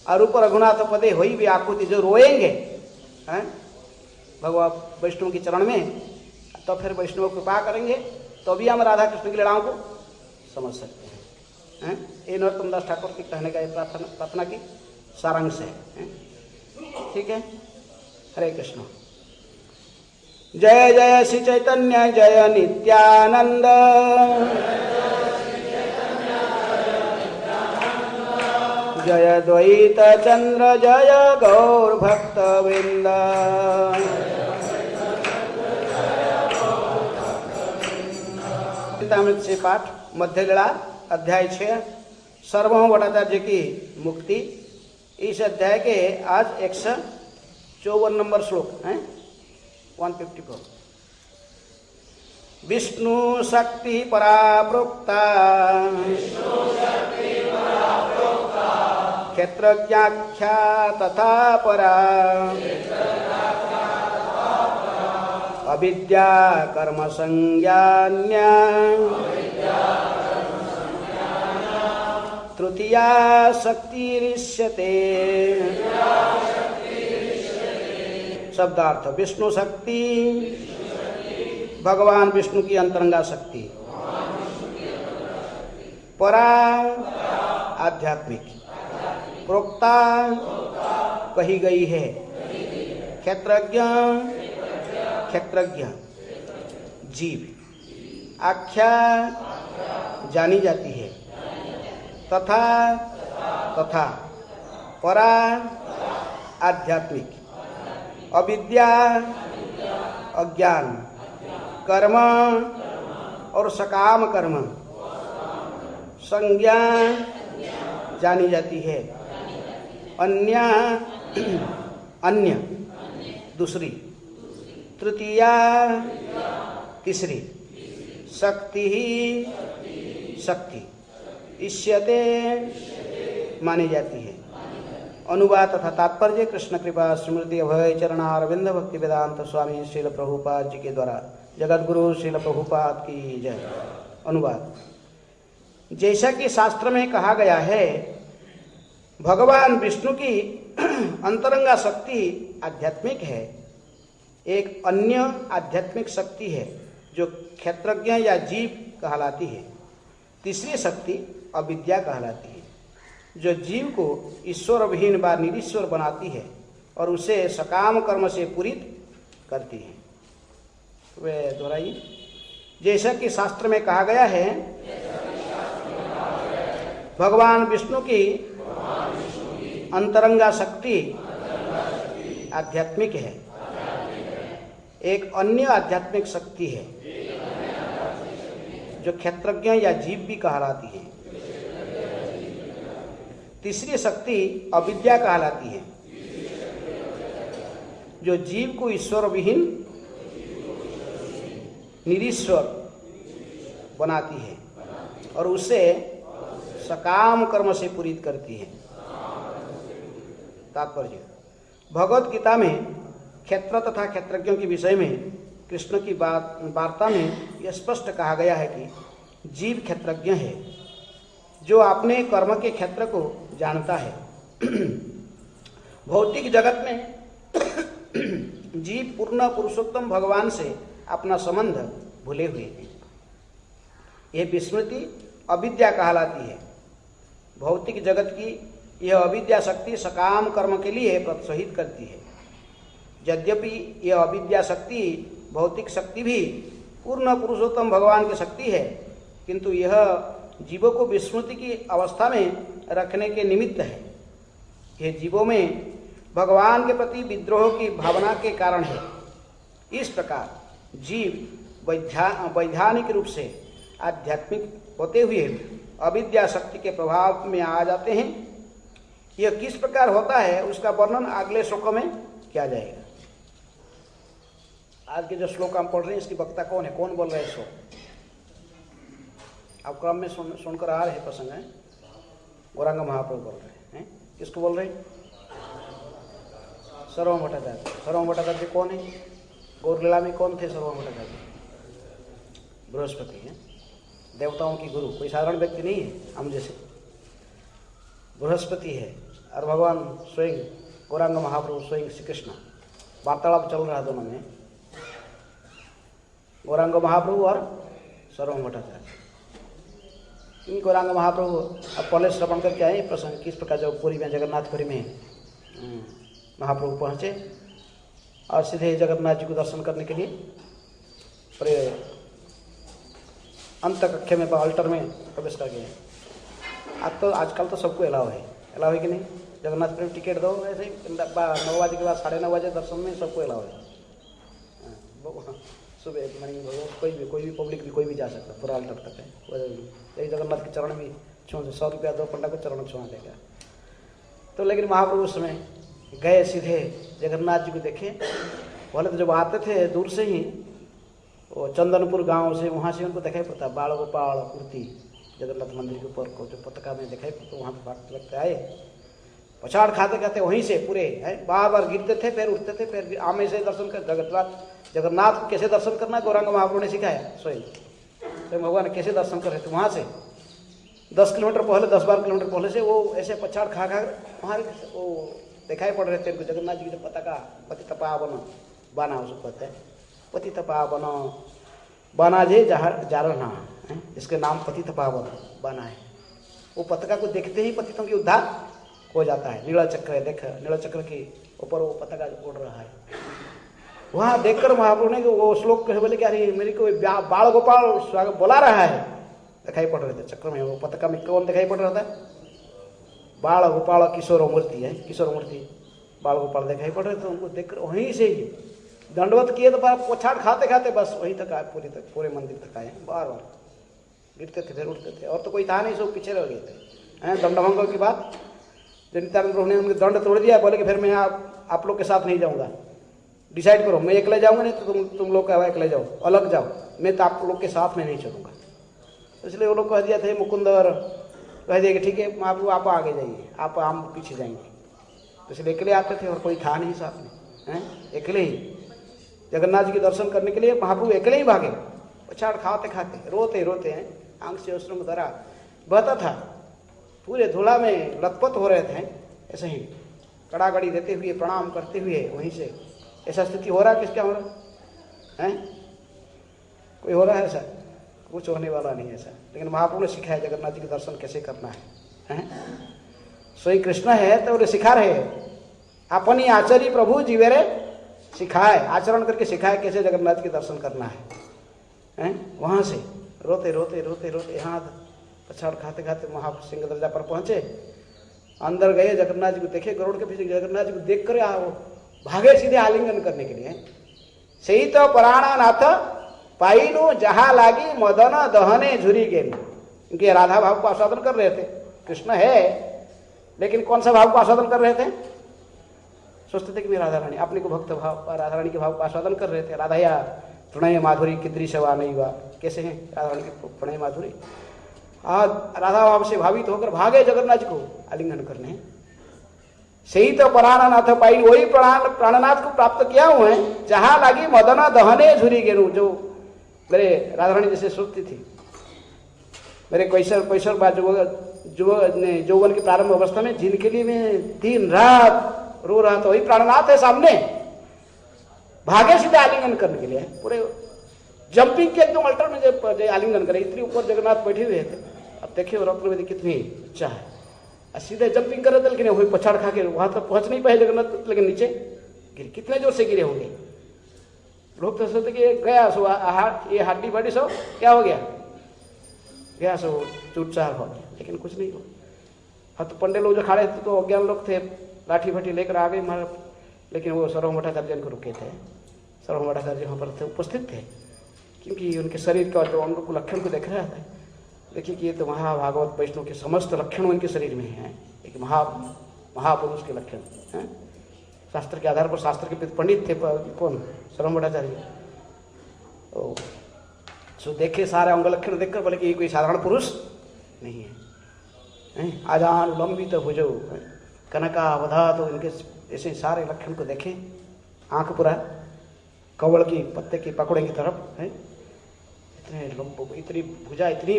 अरूप रघुनाथ पदे होई भी आकुति, जो रोएंगे भगवान वैष्णव के चरण में, तो फिर वैष्णव कृपा करेंगे, तो भी हम राधा कृष्ण की लीलाओं को समझ सकते हैं। ये नरोत्तम दास ठाकुर के कहने का प्रार्थना की सारांश है। ठीक है, हरे कृष्ण। जय जय श्री चैतन्य जय नित्यानंद, जय द्वैत चंद्र जय गौर भक्त वृंद। चिंतामृत से पाठ मध्य लीला अध्याय 6 सर्वभौम भट्टाचार्य की मुक्ति। इस अध्याय के आज 154 नंबर श्लोक है, 154। विष्णु शक्ति परा प्रोक्ता क्षेत्रज्ञाख्या तथा परा, अविद्या कर्म संज्ञान्या तृतीया शक्तिरिष्यते। शब्दार्थ: विष्णु शक्ति भगवान विष्णु की अंतरंगा शक्ति, परा आध्यात्मिक, प्रोक्ता कही गई है, क्षेत्रज्ञ क्षेत्रज्ञ जीव, आख्या जानी जाती है, तथा तथा परा आध्यात्मिक, अविद्या अज्ञान, कर्म और सकाम कर्म, संज्ञा जानी जाती है, अन्य अन्य दूसरी, तृतीया तीसरी, शक्ति ही शक्ति इष्यते मानी जाती है। अनुवाद तथा तात्पर्य कृष्ण कृपा स्मृति अभय चरणारविंद भक्ति वेदांत स्वामी श्रील प्रभुपाद जी के द्वारा। जगत गुरु श्रील प्रभुपाद की जय। अनुवाद: जैसा कि शास्त्र में कहा गया है, भगवान विष्णु की अंतरंगा शक्ति आध्यात्मिक है। एक अन्य आध्यात्मिक शक्ति है जो क्षेत्रज्ञ या जीव कहलाती है। तीसरी शक्ति अविद्या कहलाती है, जो जीव को ईश्वर विहीन व निरीश्वर बनाती है और उसे सकाम कर्म से पूरित करती है। वे दोहराइए। जैसा कि शास्त्र में कहा गया है, भगवान विष्णु की अंतरंगा शक्ति आध्यात्मिक है। एक अन्य आध्यात्मिक शक्ति है जो क्षेत्रज्ञ या जीव भी कहलाती है। तीसरी शक्ति अविद्या कहलाती है, जो जीव को ईश्वर विहीन निरीश्वर बनाती है और उसे सकाम कर्म से पूरित करती है। तात्पर्य: भगवद गीता में क्षेत्र तथा क्षेत्रज्ञों के विषय में कृष्ण की वार्ता में यह स्पष्ट कहा गया है कि जीव क्षेत्रज्ञ है, जो अपने कर्म के क्षेत्र को जानता है। भौतिक जगत में जीव पूर्ण पुरुषोत्तम भगवान से अपना संबंध भूले हुए हैं। यह विस्मृति अविद्या कहलाती है। भौतिक जगत की यह अविद्या शक्ति सकाम कर्म के लिए प्रोत्साहित करती है। यद्यपि यह अविद्या शक्ति भौतिक शक्ति भी पूर्ण पुरुषोत्तम भगवान की शक्ति है, किंतु यह जीवों को विस्मृति की अवस्था में रखने के निमित्त है। यह जीवों में भगवान के प्रति विद्रोह की भावना के कारण है। इस प्रकार जीव वैधानिक रूप से आध्यात्मिक होते हुए अविद्या शक्ति के प्रभाव में आ जाते हैं। यह किस प्रकार होता है उसका वर्णन अगले श्लोकों में किया जाएगा। आज के जो श्लोक हम पढ़ रहे हैं इसकी वक्ता कौन है, कौन बोल रहे हैं श्लोक? आप क्रम में सुनकर आ रहे प्रसंग है। गौरांग महाप्रभु बोल रहे हैं। किसको बोल रहे हैं? सर्वम भट्टाचार्य। सर्वम भट्टाचार्य कौन है? गौरलीला में कौन थे सर्वम भट्टाचार्य? बृहस्पति है, देवताओं की गुरु, कोई साधारण व्यक्ति नहीं है हम जैसे। बृहस्पति है और भगवान स्वयं गौरांग महाप्रभु स्वयं श्री कृष्ण। वार्तालाप चल रहा है दोनों में, गौरांग महाप्रभु और सर्वम भट्टाचार्य। गौरांग महाप्रभु अब पहले श्रवण करके आए प्रसंग किस प्रकार जब पुरी में जगन्नाथपुरी में महाप्रभु पहुंचे और सीधे जगन्नाथ जी को दर्शन करने के लिए पूरे अंत कक्ष में अल्टर में प्रवेश कर गए। आजकल तो सबको अलाउ है कि नहीं? जगन्नाथपुरी में टिकट दो, ऐसे ही 9 बजे के बाद 9:30 बजे दर्शन में सबको अलाउ है। सुबह मॉर्निंग कोई भी पब्लिक भी कोई भी जा सकता, पूरा अल्टर तक है। यही जगन्नाथ के चरण भी छू 100 रुपया 2 पंडा को चरण छुआ देगा। तो लेकिन महाप्रभु उस समय गए, सीधे जगन्नाथ जी को देखे। पहले तो जब आते थे दूर से ही, वो चंदनपुर गांव से, वहाँ से उनको दिखाई पड़ता बाल गोपाल कुर्ती जगन्नाथ मंदिर के ऊपर को जो पताका में दिखाई पड़ता, वहाँ पर भागते लगते आए। पछाड़ खाते खाते वहीं से पूरे बार बार गिरते थे, फिर उठते थे, फिर आमे से दर्शन कर जगन्नाथ को कैसे दर्शन करना गौरांग महाप्रभु ने सिखाया स्वयं। तो भगवान कैसे दर्शन कर रहे थे वहाँ से 10 किलोमीटर पहले, 10-12 किलोमीटर पहले से वो ऐसे पछाड़ खा वहाँ वो दिखाई पड़ रहे थे जगन्नाथ जी की जो पताका पतितपावन बाना, उसको कहते हैं पतितपावन बाना जे जारना, इसके नाम पतितपावन बाना है। वो पताका को देखते ही पतितों की उद्धार हो जाता है। नीला चक्र है, देख नीला चक्र के ऊपर वो पताका उड़ रहा है। वहाँ देखकर महाप्रभु ने वो श्लोक कहे, बोले कि अरे मेरे को बाल गोपाल स्वागत बुला रहा है। दिखाई पड़ रहे थे चक्र में, वो पताका में कौन दिखाई पड़ रहा था? बाल गोपाल किशोर मूर्ति है, किशोर मूर्ति बाल गोपाल दिखाई पड़ रहे थे। उनको देखकर वहीं से ही दंडवत किए तो पोछाड़ खाते खाते बस वहीं तक आए, पूरे मंदिर तक आए। बार बार गिरते थे फिर उठते थे, और तो कोई था नहीं, सब पीछे रह गए थे। दंडभंग की बात नित्यानंद प्रभु ने उनके दंड तोड़ दिया। बोले कि फिर मैं आप लोग के साथ नहीं जाऊँगा, डिसाइड करो, मैं अकेले जाऊँगा नहीं तो तुम लोग का अकेले जाओ, अलग जाओ, मैं तो आप लोग के साथ में नहीं चलूँगा। इसलिए वो लोग कह दिया थे, मुकुंद और कह दिया कि ठीक है महाप्रभु आप आगे जाइए, आप हम पीछे जाएंगे। तो इसलिए अकेले आते थे और कोई था नहीं साथ में, अकेले ही जगन्नाथ जी के दर्शन करने के लिए महाप्रभु अकेले ही भागे। पछाड़ खाते खाते रोते रोते आंख से अश्रु में धारा बहता था, पूरे धूला में लथपथ हो रहे थे। ऐसे ही कड़ाकड़ी देते हुए प्रणाम करते हुए वहीं से ऐसा स्थिति हो रहा है। किसका हो रहा है? कोई हो रहा है ऐसा? कुछ होने वाला नहीं ऐसा। लेकिन महाप्रभु ने सिखाया जगन्नाथ जी के दर्शन कैसे करना है। स्वयं कृष्ण है तो उन्हें सिखा रहे अपनी आचार्य प्रभु जीवेरे सिखाए, आचरण करके सिखाए कैसे जगन्नाथ के दर्शन करना है। वहां से रोते रोते रोते रोते हाथ पछाड़ खाते खाते महासिंह दर्जा पर पहुंचे। अंदर गए, जगन्नाथ जी को देखे, गरुड़ के पीछे जगन्नाथ जी को देख कर भागे सीधे आलिंगन करने के लिए। सही तो प्राणनाथ पाइनु जहा लागी मदन दहने झुरी गेन, क्योंकि राधा भाव को आस्वादन कर रहे थे। कृष्ण है लेकिन कौन सा भाव को आस्वादन कर रहे थे? सोचते थे कि मैं राधा रानी, अपने को भक्त भाव राधा रानी के भाव को आस्वादन कर रहे थे। राधा या प्रणय माधुरी किद्री सेवा नहीं हुआ, कैसे हैं राधा रानी की प्रणय माधुरी। आज राधा भाव से भावित होकर भागे जगन्नाथ जी को आलिंगन करने। सही तो प्राणनाथ पाई, वही प्राणनाथ को प्राप्त किया हुआ है जहां लागी मदना दहने झुरी गेरू, जो मेरे राधा रानी जैसे सुखती थी। मेरे कैसर बात यौवन की प्रारंभ अवस्था में जिनके लिए मैं दिन रात रो रहा था, वही प्राणनाथ है सामने। भागे सीधे आलिंगन करने के लिए, पूरे जंपिंग के एकदम अल्टर में जब आलिंगन करे। इतनी ऊपर जगन्नाथ बैठे हुए थे। अब देखिए रत्नवेदी कितनी ऊंचा है, सीधे जंपिंग कर रहे थे, लेकिन वही पछाड़ खा के वहां तक पहुंच नहीं पाए जगन्नाथ, लेकिन नीचे गिरे। कितने जोर से गिरे होंगे, लोग तो सोचते कि गया सो ये हड्डी बड़ी सो क्या हो गया, गया सो चूट-चार हो गया, लेकिन कुछ नहीं हुआ। हाँ तो पंडे लोग जो खड़े थे तो अज्ञान लोग थे, लाठी भट्टी लेकर आ गए मार, लेकिन वो सर्वभौम भट्टाचार्य को रुके थे। सर्वभौम भट्टाचार्य वहाँ पर थे, उपस्थित थे, क्योंकि उनके शरीर का जो अंग को लक्षण को देख रहा था। देखिए कि ये तो महाभागवत वैष्णव के समस्त लक्षण उनके शरीर में हैं, एक महापुरुष के लक्षण हैं। शास्त्र के आधार पर, शास्त्र के पंडित थे कौन, सर्वभौम भट्टाचार्य। सो देखे सारे अंग लक्षण देखकर बोले कि ये कोई साधारण पुरुष नहीं है। आजान लंबित भुजो कनकावधा, तो इनके ऐसे सारे लक्षण को देखे, आंख पूरा कवल की पत्ते की पकौड़े की तरफ है, इतने लंबो, इतनी भुजा, इतनी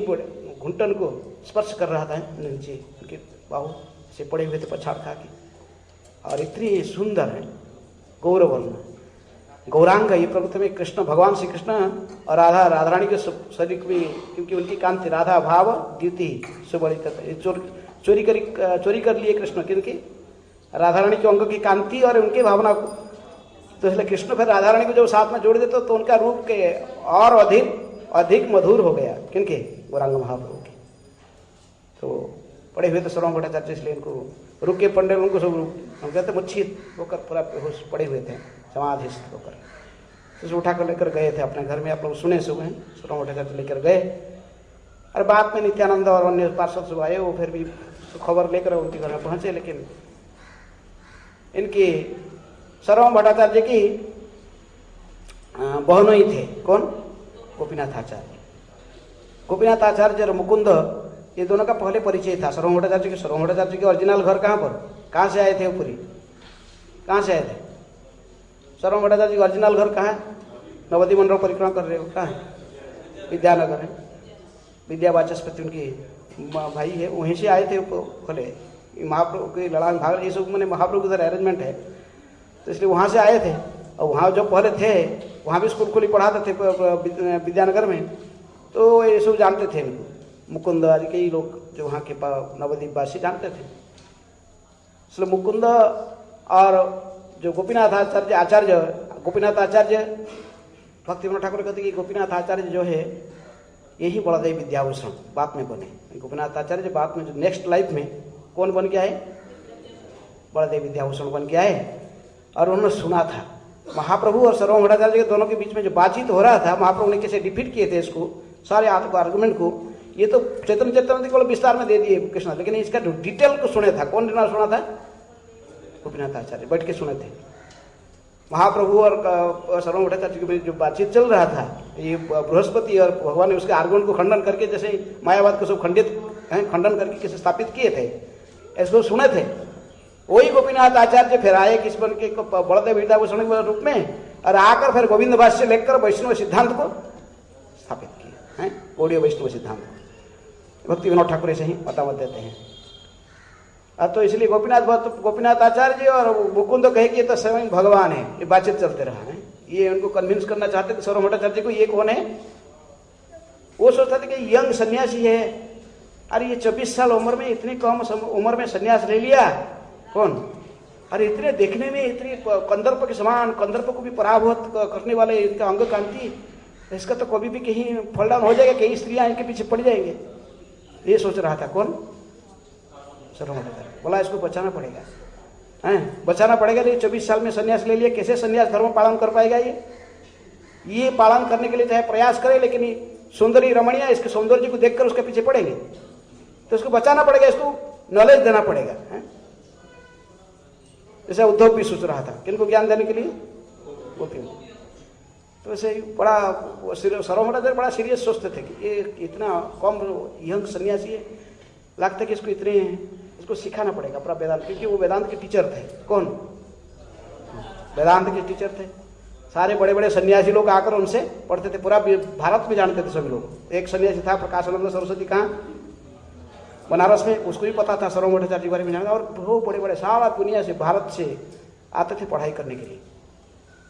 घुंटन को स्पर्श कर रहा था नीचे, उनके बाहु से पड़े हुए थे पछाड़ खा के, और इतनी सुंदर है गौरवर्ण गौरांग। ये प्रकृति में कृष्ण, भगवान श्री कृष्ण और राधा, राधारानी के शरीर में, क्योंकि उनकी कांति राधा भाव द्युति सुबड़ी चोरी कर लिए कृष्ण, क्योंकि राधारानी के अंग की कांति और उनकी भावना को, तो इसलिए कृष्ण फिर राधारानी को जब साथ में जोड़ देते तो उनका रूप के और अधिक मधुर हो गया, क्योंकि गौरांग महाप्रभु के। तो पड़े हुए तो सर्वभौम भट्टाचार्य, इसलिए इनको रुक के पंडित उनको सब हम कहते मूर्छित होकर पूरा बेहोश पड़े हुए थे, समाधिस्थ होकर। तो उठा कर लेकर गए थे अपने घर में, आप लोग सुने से हुए, सर्वभौम भट्टाचार्य लेकर गए। और बाद में नित्यानंद और अन्य पार्षद सब आए, वो फिर भी खबर लेकर उनके घर में पहुंचे। लेकिन इनकी सर्वभौम भट्टाचार्य की बहनों ही थे, कौन, गोपीनाथ आचार्य। गोपीनाथ आचार्य और मुकुंद, ये दोनों का पहले परिचय था सर्वभौम भट्टाचार्य के। सर्वभौम भट्टाचार्य के ओरिजिनल घर कहाँ पर, कहाँ से आए थे वो, पूरी कहाँ से आए थे? सर्वभौम भट्टाचार्य का ओरिजिनल घर कहाँ है? नवद्वीप मंडल परिक्रमा कर रहे हो, कहाँ है? विद्यानगर है, विद्या वाचस्पति उनकी भाई है, वहीं से आए थे पहले। महाप्रभु की लड़ाई में भाग, ये सब मैंने महाप्रभु की तरह अरेंजमेंट है, तो इसलिए वहाँ से आए थे। और वहाँ जो पहले थे, वहाँ भी स्कूल खुली पढ़ाते थे विद्यानगर में, तो ये सब जानते थे इनको। मुकुंद आदि कई लोग जो वहाँ के नवद्वीप वासी जानते थे। इसलिए मुकुंद और जो गोपीनाथ आचार्य भक्ति विनोद ठाकुर कहते कि गोपीनाथ आचार्य जो है यही बलदेव विद्याभूषण बाद में बने। गोपीनाथ आचार्य बाद में जो नेक्स्ट लाइफ में कौन बन गया है, बलदेव विद्याभूषण बन गया है। और उन्होंने सुना था महाप्रभु और सर्वभौम भट्टाचार्य के दोनों के बीच में जो बातचीत हो रहा था, महाप्रभु ने कैसे डिफीट किए थे इसको, सारे आर्गुमेंट को। ये तो चैतन्य चैतन्य को विस्तार में दे दिए कृष्ण, लेकिन इसका जो डिटेल को सुने था, कौन सुना था? गोपीनाथ आचार्य बैठ के सुने थे। महाप्रभु और सर्वभौम भट्टाचार्य के बीच जो बातचीत चल रहा था, ये बृहस्पति और भगवान ने उसके आर्गुमेंट को खंडन करके, जैसे मायावाद को सब खंडन करके कैसे स्थापित किए थे, इसको सुने थे। वही गोपीनाथ आचार्य फिर आए किस बन के बलदेव विद्याभूषण के रूप में, और आकर फिर गोविंद भाष्य लेकर वैष्णव सिद्धांत को स्थापित किया है, गौड़ीय वैष्णव सिद्धांत। भक्ति विनोद ठाकुर से ही मतामत देते हैं। अब तो इसलिए गोपीनाथ आचार्य और मुकुंद कहे कि ये तो स्वयं भगवान है, ये बातचीत चलते रहा है। ये उनको कन्विंस करना चाहते थे सर्वभौम भट्टाचार्य को, ये कौन है? वो सोचते थे कि यंग सन्यासी है, अरे ये 24 साल उम्र में, इतनी कम उम्र में सन्यास ले लिया, कौन? अरे इतने देखने में इतनी कंदर्प के समान, कंदर्प को भी पराभूत करने वाले इनका अंग कांति, इसका तो कभी भी कहीं फॉल डाउन हो जाएगा, कई स्त्रियां इनके पीछे पड़ जाएंगे। ये सोच रहा था कौन? सर्वभौम भट्टाचार्य। बोला इसको बचाना पड़ेगा, बचाना पड़ेगा। ये 24 साल में सन्यास ले लिया, कैसे सन्यास धर्म पालन कर पाएगा? ये पालन करने के लिए चाहे प्रयास करे, लेकिन सुंदरी रमणिया इसके सौंदर्य को देखकर उसके पीछे पड़ेंगे, तो इसको बचाना पड़ेगा, इसको नॉलेज देना पड़ेगा। जैसे उद्धव भी सोच रहा था, किनको ज्ञान देने के लिए? गोपी। तो वैसे बड़ा सर्वभौम भट्टाचार्य बड़ा सीरियस सोचते थे कि ये इतना कम यंग सन्यासी है, लगता है कि इसको इसको सिखाना पड़ेगा पूरा वेदांत, क्योंकि वो वेदांत के टीचर थे। कौन? वेदांत के टीचर थे। सारे बड़े बड़े सन्यासी लोग आकर उनसे पढ़ते थे, पूरा भारत में जानते थे सभी लोग। एक सन्यासी था प्रकाशानंद सरस्वती, कहाँ? बनारस में, उसको भी पता था सर्वभौम भट्टाचार्य के बारे में जानता। और बहुत बड़े बड़े सारा दुनिया से, भारत से आते थे पढ़ाई करने के लिए,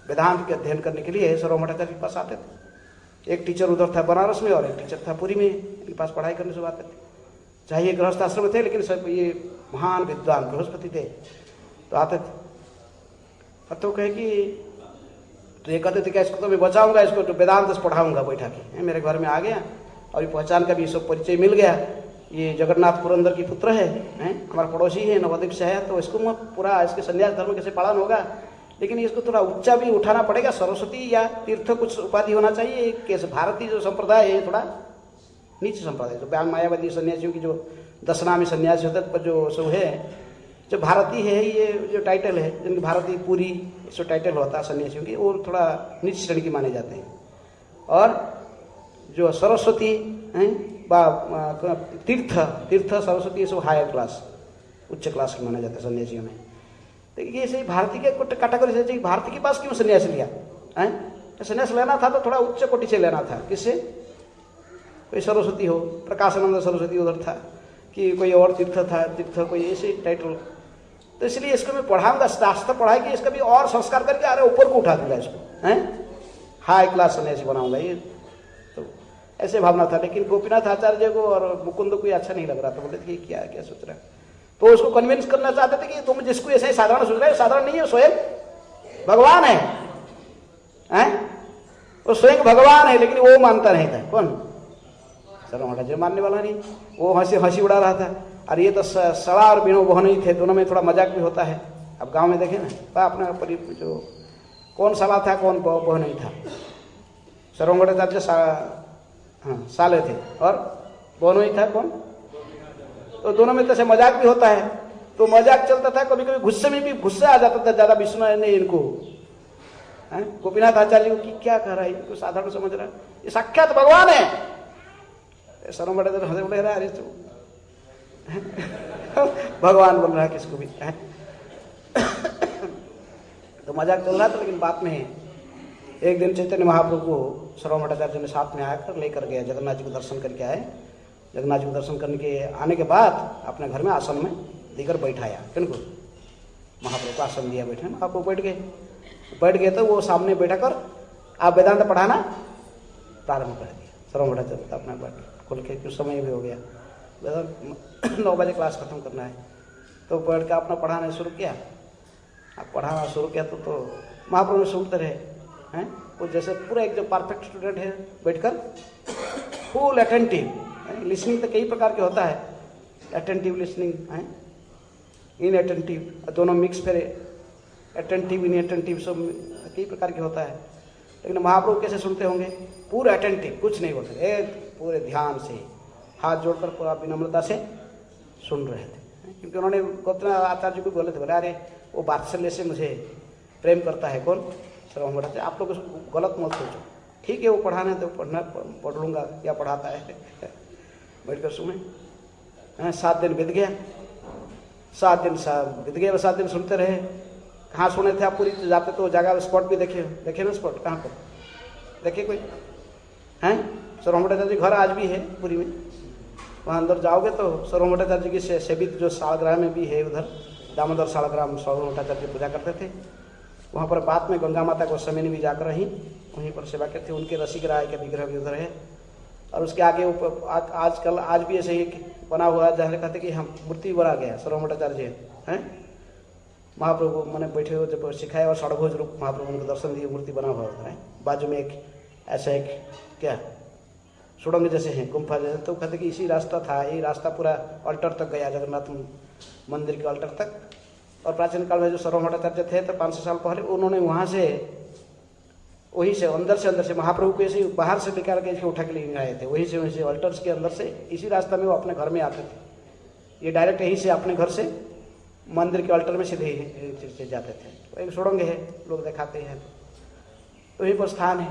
वेदांत के अध्ययन करने के लिए सर्वभौम भट्टाचार्य के पास आते थे। एक टीचर उधर था बनारस में और एक टीचर था पुरी में, इनके पास पढ़ाई करने सब आते थे। चाहे ये गृहस्थ आश्रम थे, लेकिन सब ये महान विद्वान बृहस्पति थे, तो आते थे। अब तो कहे कि तो ये कहते थे कि इसको तो मैं बचाऊंगा, इसको तो वेदांत से पढ़ाऊंगा बैठा के। मेरे घर में आ गया और ये पहचान का भी सब परिचय मिल गया, ये जगन्नाथ पुरंदर की पुत्र है, हमारा पड़ोसी है, नवद्वीप से है, तो इसको मैं पूरा इसके संन्यास धर्म कैसे पालन होगा, लेकिन इसको थोड़ा ऊंचा भी उठाना पड़ेगा, सरस्वती या तीर्थ कुछ उपाधि होना चाहिए। कैसे भारतीय जो संप्रदाय है थोड़ा नीचे संप्रदाय, जो व्याम मायावादी सन्यासियों की जो दशनामी सन्यासी होते पर जो सब है, जो भारतीय है, ये जो टाइटल है जिनकी भारतीय पूरी जो टाइटल होता है सन्यासियों की, वो थोड़ा नीचे श्रेणी की माने जाते हैं। और जो सरस्वती तीर्थ सरस्वती ये सब हायर क्लास, उच्च क्लास के माने जाते हैं सन्यासियों में। तो ये सही भारतीय के कैटेगरी से, भारतीय के पास क्यों सन्यास लिया है? सन्यास लेना था तो थोड़ा उच्च कोटि से लेना था। किससे? कोई सरस्वती हो, प्रकाशानंद सरस्वती उधर था, कि कोई और तीर्थ था, तीर्थ कोई ऐसे टाइटल। तो इसलिए इसको मैं पढ़ाऊंगा, शास्त्र पढ़ाई कि इसका भी और संस्कार करके अरे ऊपर को उठा दूंगा इसको, हाई क्लास सन्यासी बनाऊंगा। ये तो ऐसे भावना था। लेकिन गोपीनाथ आचार्य को और मुकुंद को अच्छा नहीं लग रहा था, बोलते थे क्या क्या सोच रहा है। तो उसको कन्विंस करना चाहते थे कि तुम जिसको ऐसे साधारण सोच रहे हो, साधारण नहीं है, स्वयं भगवान है, वो स्वयं भगवान है। लेकिन वो मानता नहीं था। कौन? सर्वमठाचार्य मानने वाला नहीं, वो हंसी उड़ा रहा था। और ये तो सड़ा और बीणो बह नहीं थे, दोनों में थोड़ा मजाक भी होता है। अब गांव में देखे ना, तो अपना जो कौन सड़ा था कौन बह नहीं था। सर्वमठाचार्य साले थे और बहनो ही था कौन, तो दोनों में तो मजाक भी होता है। तो मजाक चलता था, कभी कभी गुस्से में भी गुस्सा आ जाता था ज्यादा विष्णु ने इनको, गोपीनाथ आचार्य को कि क्या कह रहा है, इनको साधारण समझ रहा है, ये साक्षात भगवान है। सर्वमठाचार्य हंसे बोले अरे तो भगवान बोल रहा है किसको भी तो मजाक चल रहा था। लेकिन बात में एक दिन चैतन्य महाप्रभु को सर्वमठाचार्य ने साथ में आकर लेकर गया, जगन्नाथ जी को दर्शन करके आए। जगन्नाथ जी को दर्शन करने के आने के बाद अपने घर में आसन में देकर बैठाया। किनको? महाप्रभु को आसन दिया बैठने। महाप्रभु बैठ गए तो वो सामने बैठा कर आप वेदांत पढ़ाना प्रारंभ कर दिया। सर्वमठाचार्य अपना बैठ खोल के, कुछ समय भी हो गया, 9 बजे क्लास खत्म करना है, तो बैठ के अपना पढ़ाना शुरू किया। अब पढ़ाना शुरू किया तो महाप्रभु ने सुनते रहे हैं। वो जैसे पूरा एक जो परफेक्ट स्टूडेंट है, बैठकर फुल अटेंटिव लिसनिंग। तो कई प्रकार के होता है, अटेंटिव लिसनिंग है, इन अटेंटिव, दोनों मिक्स, फिर अटेंटिव इन अटेंटिव, सब कई प्रकार के होता है। लेकिन महाप्रभु कैसे सुनते होंगे? पूरा अटेंटिव, कुछ नहीं बोलते, एक पूरे ध्यान से हाथ जोड़कर पूरा विनम्रता से सुन रहे थे। क्योंकि उन्होंने गोपीनाथ आचार्य को बोले थे, बोले अरे वो वात्सल्य से मुझे प्रेम करता है। कौन? सर्वमठाचार्य। आप लोग उसको गलत मत सोचो, ठीक है वो पढ़ाना है तो पढ़ लूँगा, क्या पढ़ाता है बैठकर सुने। 7 दिन बीत गया, 7 दिन बीत गए, 7 दिन सुनते रहे। कहाँ सुने थे आप? पूरी जाते तो जगह स्पॉट भी देखे ना, स्पॉट कहाँ पर देखे कोई हैं? सर्वमठाचार्य घर आज भी है पुरी में, वहाँ अंदर जाओगे तो सर्वमठाचार्य की सेवित जो शालग्राम में भी है, उधर दामोदर शालग्राम सर्वमठाचार्य पूजा करते थे। वहाँ पर बाद में गंगा माता को समय भी जाकर वहीं पर सेवा करते। उनके रसिक राय के विग्रह भी उधर है। और उसके आगे आजकल आज भी ऐसे ही बना हुआ है, जहाँ कहते कि हम मूर्ति बना गया सर्वमठाचार्य हैं। महाप्रभु मैंने बैठे हुए जब सिखाया और षडभुज रूप महाप्रभु उनको दर्शन दिए, मूर्ति बना हुआ होता है। बाजू में एक ऐसा एक क्या सुड़ंग जैसे है, गुम्फा जैसे। तो कहते कि इसी रास्ता था, यही रास्ता पूरा अल्टर तक गया, जगन्नाथ मंदिर के अल्टर तक। और प्राचीन काल में जो सर्वमठाचार्य थे तो 500 साल पहले उन्होंने वहाँ से वहीं से अंदर से महाप्रभु को ऐसे बाहर से निकाल के इसको उठा के ले आए थे। वहीं से अल्टर्स के अंदर से इसी रास्ता में वो अपने घर में आते थे। ये डायरेक्ट यहीं से अपने घर से मंदिर के अल्टर में सीधे जाते थे। तो एक सुड़ंग है, लोग दिखाते हैं, तो वहीं पर स्थान है।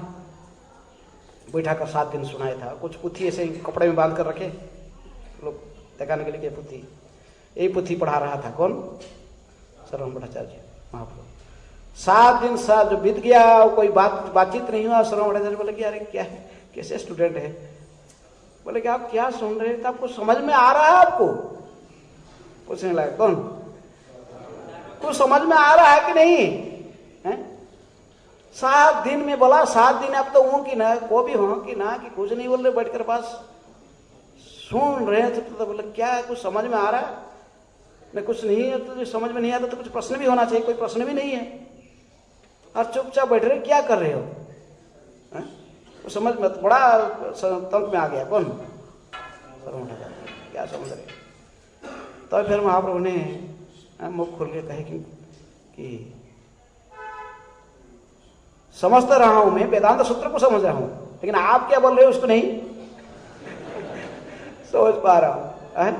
बैठा कर 7 दिन सुनाया था। कुछ पुथी ऐसे कपड़े में बांध कर रखे लोग दिखाने के लिए, पुथी, यही पुथी पढ़ा रहा था। कौन? सर्वमठाचार्य महाप्रभु। 7 दिन जो बीत गया, कोई बातचीत नहीं हुआ। सर्वमठाचार्य बोले कि अरे क्या कैसे स्टूडेंट है? बोले कि आप क्या सुन रहे थे, आपको समझ में आ रहा है? आपको पूछने लगा। कौन? कुछ समझ में आ रहा है कि नहीं है? 7 दिन में बोला, 7 दिन अब तो हूँ कि ना, को भी हो कि ना, कि कुछ नहीं बोल रहे, बैठकर बस सुन रहे थे। तो बोले क्या कुछ समझ में आ रहा है? नहीं कुछ नहीं है, तो समझ में नहीं आता तो कुछ प्रश्न भी होना चाहिए। कोई प्रश्न भी नहीं है। और चुपचाप बैठ रहे, क्या कर रहे हो? तो समझ में बड़ा तंग में आ गया। कौन? श्रवण भट्टाचार्य। क्या समझ रहे? तो फिर महाप्रभु ने मुख खोल के कहे कि समझ तो रहा हूं मैं, वेदांत सूत्र को समझ रहा हूं, लेकिन आप क्या बोल रहे हो उसको नहीं समझ पा रहा हूं।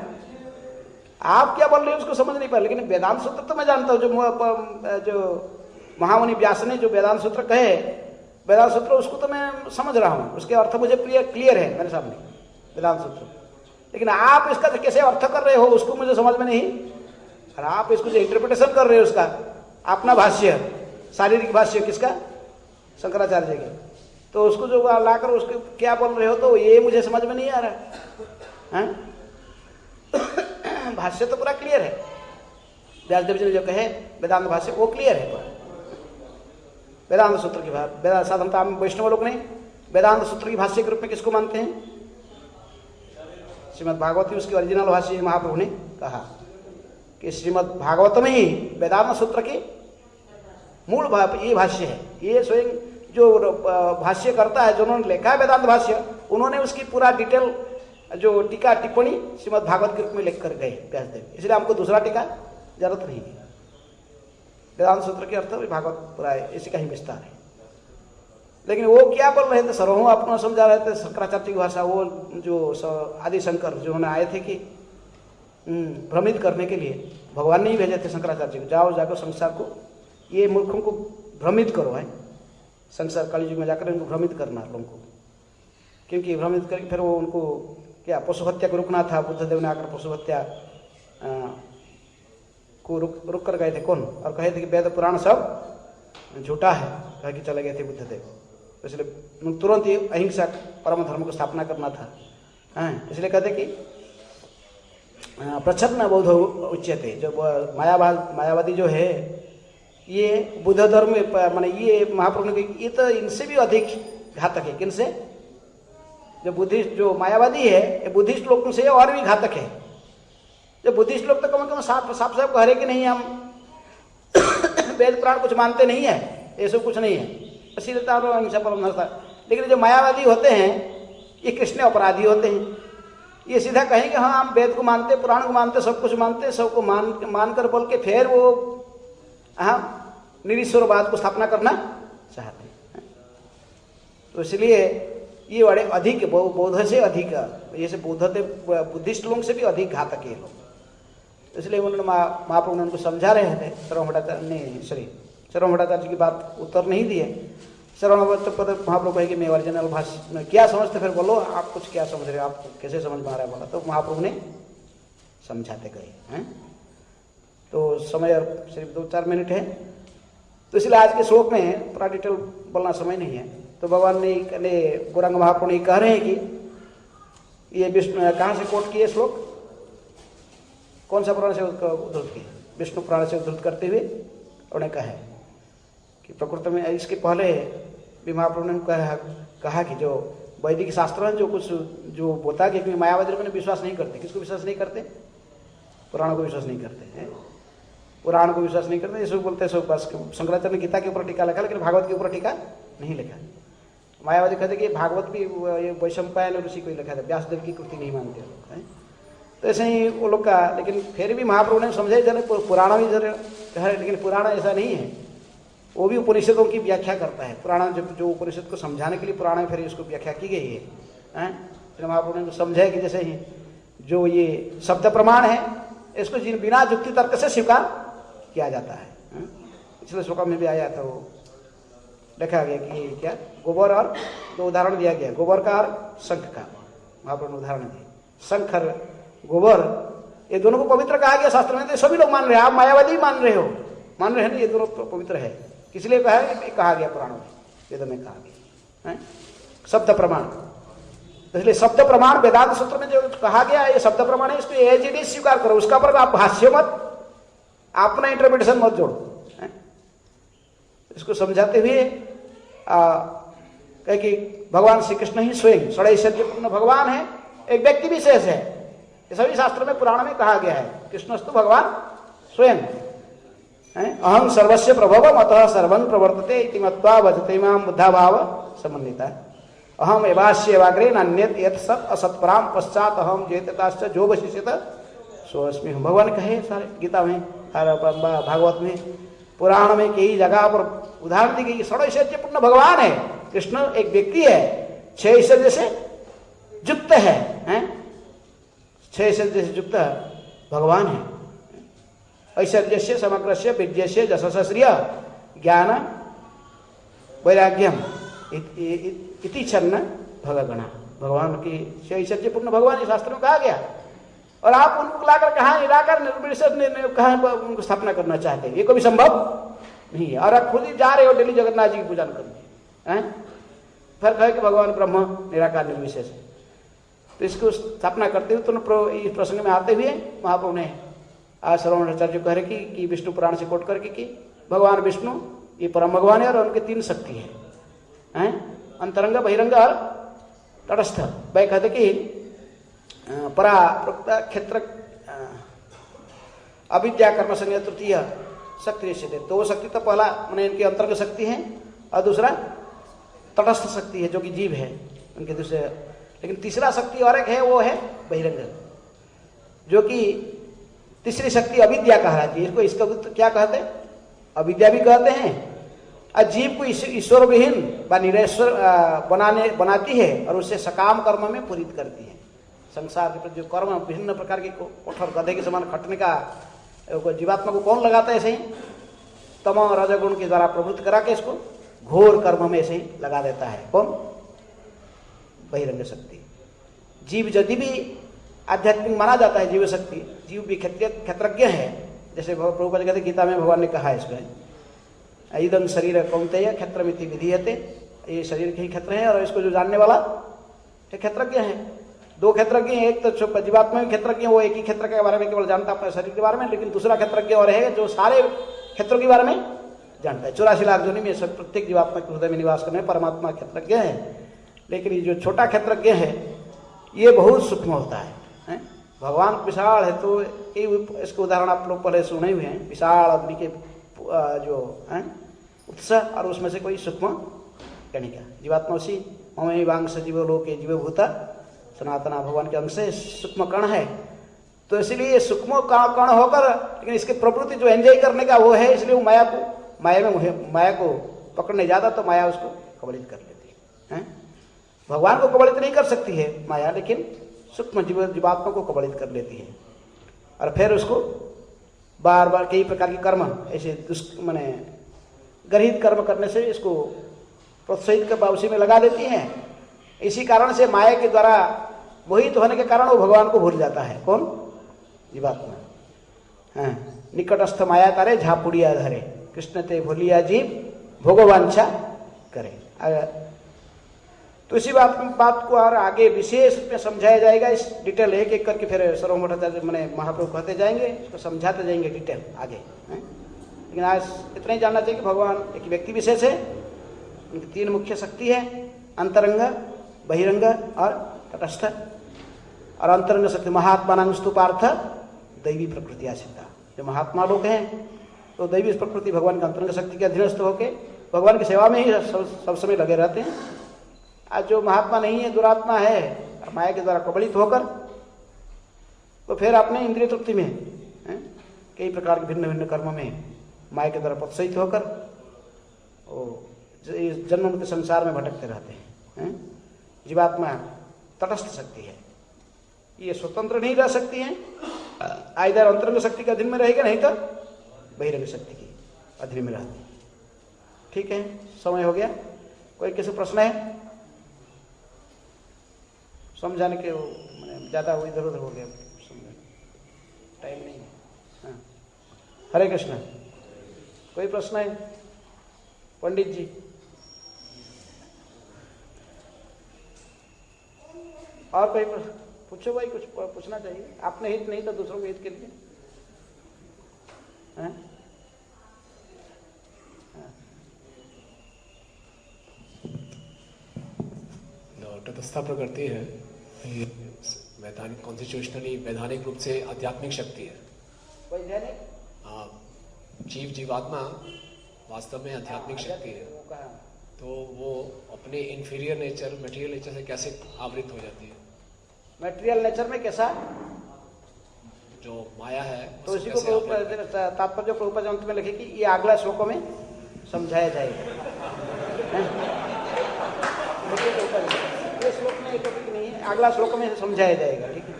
आप क्या बोल रहे हो उसको समझ नहीं पा रहा, लेकिन वेदांत सूत्र तो मैं जानता हूं। जो महामुनि व्यास ने जो वेदांत सूत्र कहे, वेदांत सूत्र उसको तो मैं समझ रहा हूं, उसके अर्थ मुझे क्लियर है मेरे सामने वेदांत सूत्र। लेकिन आप इसका कैसे अर्थ कर रहे हो उसको मुझे समझ में नहीं, और आप इसको जो इंटरप्रिटेशन कर रहे हो उसका, अपना भाष्य, शारीरिक भाष्य किसका? शंकराचार्य जी के, तो उसको जो लाकर उसको क्या बोल रहे हो, तो ये मुझे समझ में नहीं आ रहा है। भाष्य तो पूरा क्लियर है, व्यासदेव जी ने जो कहे वेदांत भाष्य वो क्लियर है पूरा। वेदांत सूत्र की बात, वेदांत साधारणतः वैष्णव लोग नहीं वेदांत सूत्र की भाष्य के रूप में किसको मानते हैं? श्रीमद् भागवती उसकी ओरिजिनल भाष्य महाप्रभु ने कहा कि श्रीमद् भागवत में ही वेदांत सूत्र की मूल ये भाष्य है। ये स्वयं जो भाष्य करता है, जिन्होंने लिखा है वेदांत भाष्य, उन्होंने उसकी पूरा डिटेल जो टीका टिप्पणी श्रीमद् भागवत के रूप में लिख कर गए व्यासदेव, इसलिए हमको दूसरा टीका जरूरत नहीं है। वेदांत सूत्र के अर्थ भागवत पूरा है, इसी का ही विस्तार है। लेकिन वो क्या बोल रहे थे? सर्वों अपना समझा रहे थे शंकराचार्य की भाषा, वो जो आदि शंकर जो उन्होंने आए थे कि भ्रमित करने के लिए, भगवान ने ही भेजे थे शंकराचार्य को, जाओ जाकर संसार को, ये मूर्खों को भ्रमित करो है, संसार कलयुग में जाकर उनको भ्रमित करना लोगों को, क्योंकि भ्रमित करके फिर वो उनको क्या पशु हत्या को रुकना था। बुद्धदेव ने आकर पशु हत्या को रुक कर गए थे। कौन? और कहे थे कि वेद पुराण सब झूठा है, कह के चले गए थे बुद्धदेव। इसलिए तुरंत ही अहिंसा परम धर्म को स्थापना करना था। इसलिए कहते कि प्रच्छन्न बौद्ध उच्यते, जो मायावादी जो है ये बुद्ध धर्म माने ये महाप्रभु ने ये तो इनसे भी अधिक घातक है। किनसे? जो बुद्धिस्ट जो मायावादी है ये बुद्धिस्ट लोगों से और भी घातक है। जो बुद्धिस्ट लोग तो कम से कम साफ कह रहे कि नहीं हम वेद पुराण कुछ मानते नहीं है, ये सब कुछ नहीं है, अश्लीलता और अहिंसा परम धर्म। लेकिन जो मायावादी होते हैं ये कृष्ण अपराधी होते हैं। ये सीधा कहेंगे हाँ हम वेद को मानते, पुराण को मानते, सब कुछ मानते, सबको मानकर बोल के फिर वो निरीश्वरवाद को स्थापना करना चाहते हैं। तो इसलिए ये बड़े अधिक बौद्ध से अधिक, जैसे बुद्धिस्ट लोगों से भी अधिक घातक है लोग। इसलिए उन्होंने महाप्रभु ने उनको समझा रहे थे। श्रवण भट्टाचार्य की बात उत्तर नहीं दिए। श्रवण भट्टाचार्य महाप्रभु कहे कि मैं ओरिजिनल भाषा में क्या समझते, फिर बोलो आप कुछ क्या समझ रहे हो, आपको कैसे समझ में आ रहा है बोला। तो महाप्रभु ने समझाते गए हैं। तो समय और सिर्फ 2-4 मिनट है, तो इसलिए आज के श्लोक में पूरा डिटेल बोलना समय नहीं है। तो भगवान ने गौरांग महाप्रभु ने कह रहे हैं कि ये विष्णु कहाँ से कोट किए श्लोक, कौन सा पुराण से उद्धृत किए? विष्णु पुराण से उद्धृत करते हुए उन्हें कहा है कि प्रकृति में इसके पहले भी महाप्रभु ने कहा कि जो वैदिक शास्त्र है जो कुछ जो होता है कि मायावादी लोग विश्वास नहीं करते। किसको विश्वास नहीं करते? पुराण को विश्वास नहीं करते हैं। पुराण को विश्वास नहीं करते, ये सब बोलते हैं सब बस। शंकराचार्य ने गीता के ऊपर टीका लिखा, लेकिन भागवत के ऊपर टीका नहीं लिखा। मायावादी कहते कि भागवत भी ये वैशंपायन ऋषि को ही लिखा था, व्यासदेव की कृति नहीं मानते लोग हैं। तो ऐसे ही वो लोग का, लेकिन फिर भी महाप्रभु ने समझे जरा पुराण भी जरा कह रहे, लेकिन पुराण ऐसा नहीं है, वो भी उपनिषदों की व्याख्या करता है। पुराण जो उपनिषद को समझाने के लिए पुराण में फिर इसको व्याख्या की गई है। फिर महाप्रभु ने समझा कि जैसे ही जो ये शब्द प्रमाण है इसको बिना युक्ति तर्क से स्वीकार किया जाता है। पिछले श्लोक में भी आया था, वो देखा गया कि क्या गोबर और दो उदाहरण दिया गया, गोबर का और शंख का। महाप्रभु ने उदाहरण दिए, शंख और गोबर ये दोनों को पवित्र कहा गया शास्त्र में। तो सभी लोग मान रहे हैं, आप मायावादी मान रहे हैं ना, ये दोनों पवित्र है। इसलिए कहा गया पुराणों में, वेदों में कहा गया है शब्द प्रमाण। इसलिए शब्द प्रमाण वेदांत सूत्र में जो कहा गया ये शब्द प्रमाण है, इसको एज इट इज स्वीकार करो, उसका पर आप भाष्य मत, अपना इंटरप्रिटेशन मत जोड़ो। इसको समझाते हुए कहे कि भगवान श्री कृष्ण ही स्वयं षडैश्वर्यपूर्ण भगवान है, एक व्यक्ति विशेष है। ये सभी शास्त्र में पुराण में कहा गया है, कृष्णस्तु भगवान स्वयं। अहम सर्वस्य प्रभवम अतः सर्वं प्रवर्तते इति मत्वा भजते मां बुद्धा भाव समन्विता। अहम एवास्येवाग्रे नान्यत् यत् सत् असत्पराम पश्चात अहम जेतताश्च जो वशिष्यत सो अस्मि। भगवान कहे सारे गीता में, भागवत में, पुराण में, कई जगह पर उदाहरण दी गई। षडैश्वर्य पूर्ण भगवान है कृष्ण, एक व्यक्ति है, 6 ऐश्वर्य से युक्त है, 6 ऐश्वर्य से युक्त भगवान है। ऐश्वर्यस्य समग्रस्य विद्यस्य जशस्य ज्ञान वैराग्यम इति छन्न भगगणा। भगवान की ऐश्वर्य पूर्ण भगवान इस शास्त्र में कहा गया। और आप उनको लाकर कहा निराकर कहा उनको स्थापना करना चाहते हैं, ये कभी संभव नहीं है। और आप खुद ही जा रहे हो डेली जगन्नाथ जी की पूजा करने, फिर कहे कि भगवान ब्रह्म निराकार निर्विशेष है। तो इसको स्थापना करते हुए तो इस प्रसंग में आते हुए महाप्रभु ने श्रवणाचार्य कह रहे कि विष्णु पुराण से कोट करके कि भगवान विष्णु ये परम भगवान है और उनके 3 शक्ति है, अंतरंग, बहिरंग और तटस्थ। वह कहते कि परा प्रोक्त क्षेत्र अविद्या कर्म संज्ञा तृतीय शक्ति से 2 शक्ति तो पहला मैंने इनकी अंतरंग शक्ति है और दूसरा तटस्थ शक्ति है जो कि जीव है उनके दूसरे। लेकिन तीसरा शक्ति और एक है, वो है बहिरंग, जो कि तीसरी शक्ति अविद्या कहा जाती है। इसको इसका क्या कहते हैं? अविद्या भी कहते हैं। और जीव को ईश्वर विहीन व निरेश्वर बनाती है और उससे सकाम कर्म में पूरित करती है। संसार के प्रति जो कर्म विभिन्न प्रकार के कठोर गधे के समान खटने का जीवात्मा को कौन लगाता है? ऐसे ही तम और रजगुण के द्वारा प्रवृत्त करा के इसको घोर कर्म में ऐसे ही लगा देता है। कौन? बहिरंग शक्ति। जीव यदि भी आध्यात्मिक माना जाता है, जीव शक्ति, जीव भी क्षेत्रज्ञ है। जैसे प्रभुपाद कहते गीता में भगवान ने कहा है इसको, इदं शरीर कौन्तेय क्षेत्रमिति विधीयते, ये शरीर के ही क्षेत्र है और इसको जो जानने वाला क्षेत्रज्ञ है। 2 क्षेत्रज्ञ हैं, एक तो जीवात्मा में क्षेत्रज्ञ, वो एक ही क्षेत्र के बारे में केवल जानता अपने शरीर के बारे में, लेकिन दूसरा क्षेत्रज्ञ और है जो सारे क्षेत्रों के बारे में जानता है। 84 लाख योनि में सब प्रत्येक जीवात्मा के हृदय में निवास करने परमात्मा क्षेत्रज्ञ है। लेकिन ये जो छोटा क्षेत्रज्ञ है ये बहुत सूक्ष्म होता है। भगवान विशाल है तो इसके उदाहरण आप लोग पहले सुने हुए हैं। विशाल अग्नि के जो उत्साह और उसमें से कोई सूक्ष्म कणिका, जीवात्मा उसी ममई वांश जीवलोके जीवभूता सनातना भगवान के अंश से सूक्ष्म कण है। तो इसलिए ये सूक्ष्म कण होकर, लेकिन इसकी प्रवृत्ति जो एंजॉय करने का वो है, इसलिए वो माया को पकड़ने जाता तो माया उसको कबलित कर लेती है। भगवान को कबलित नहीं कर सकती है माया, लेकिन सूक्ष्म जीवात्मा को कबलित कर लेती है। और फिर उसको बार बार कई प्रकार के कर्म ऐसे माने गर्हित कर्म करने से इसको प्रोत्साहित कर उसी में लगा देती हैं। इसी कारण से माया के द्वारा मोहित होने के कारण वो भगवान को भूल जाता है। कौन? जीवात्मा। निकटस्थ माया तारे झापुड़िया धरे, कृष्ण ते भूलिया जीव भोगवांछा करे। तो इसी बात को और आगे विशेष रूप में समझाया जाएगा। इस डिटेल एक एक करके फिर सर्वमठाचार्य मैंने महाप्रभु कहते जाएंगे, इसको समझाते जाएंगे डिटेल आगे। लेकिन आज इतना ही जानना चाहिए कि भगवान एक व्यक्ति विशेष है, उनकी 3 मुख्य शक्ति है, अंतरंग, बहिरंग और तटस्थ। और अंतरंग शक्ति महात्मा स्तुपार्थ दैवी प्रकृति सिद्धा। जो महात्मा लोग हैं तो दैवी प्रकृति भगवान की अंतरंग शक्ति के अधीनस्थ होकर भगवान की सेवा में ही सब समय लगे रहते हैं। आज जो महात्मा नहीं है, दुरात्मा है, माया के द्वारा कबलित होकर, तो फिर अपने इंद्रिय तृप्ति में कई प्रकार के भिन्न भिन्न कर्म में माया के द्वारा प्रोत्साहित होकर इस जन्म मृत्यु संसार में भटकते रहते हैं। जीवात्मा तटस्थ शक्ति है, ये स्वतंत्र नहीं रह सकती है। इधर अंतरंग शक्ति के अधीन में रहेगा, नहीं तो बहिरंग शक्ति की अधीन में रहती है। ठीक है, समय हो गया। कोई किसी प्रश्न है? समझाने के मैंने ज़्यादा इधर उधर हो गया, टाइम नहीं है। हाँ, हरे कृष्ण। कोई प्रश्न है? पंडित जी। और कोई पूछो भाई, कुछ पूछना चाहिए। आपने हित नहीं तो दूसरों के हित के लिए। तटस्थता प्रकृति है, वैधानिक कॉन्स्टिट्यूशनली वैधानिक रूप से आध्यात्मिक शक्ति है। वैधानिक? हाँ, जीवात्मा वास्तव में आध्यात्मिक शक्ति है, तो वो अपने इंफीरियर नेचर, मटेरियल नेचर से कैसे आवृत हो जाती है? मटेरियल नेचर में कैसा? जो माया है, तो इसी को तात्पर्य प्रभुपाद अंत में लिखे कि ये अगला श्लोकों में समझाया जाएगा। ये श्लोक में टॉपिक नहीं है, अगला श्लोक में समझाया जाएगा। ठीक है,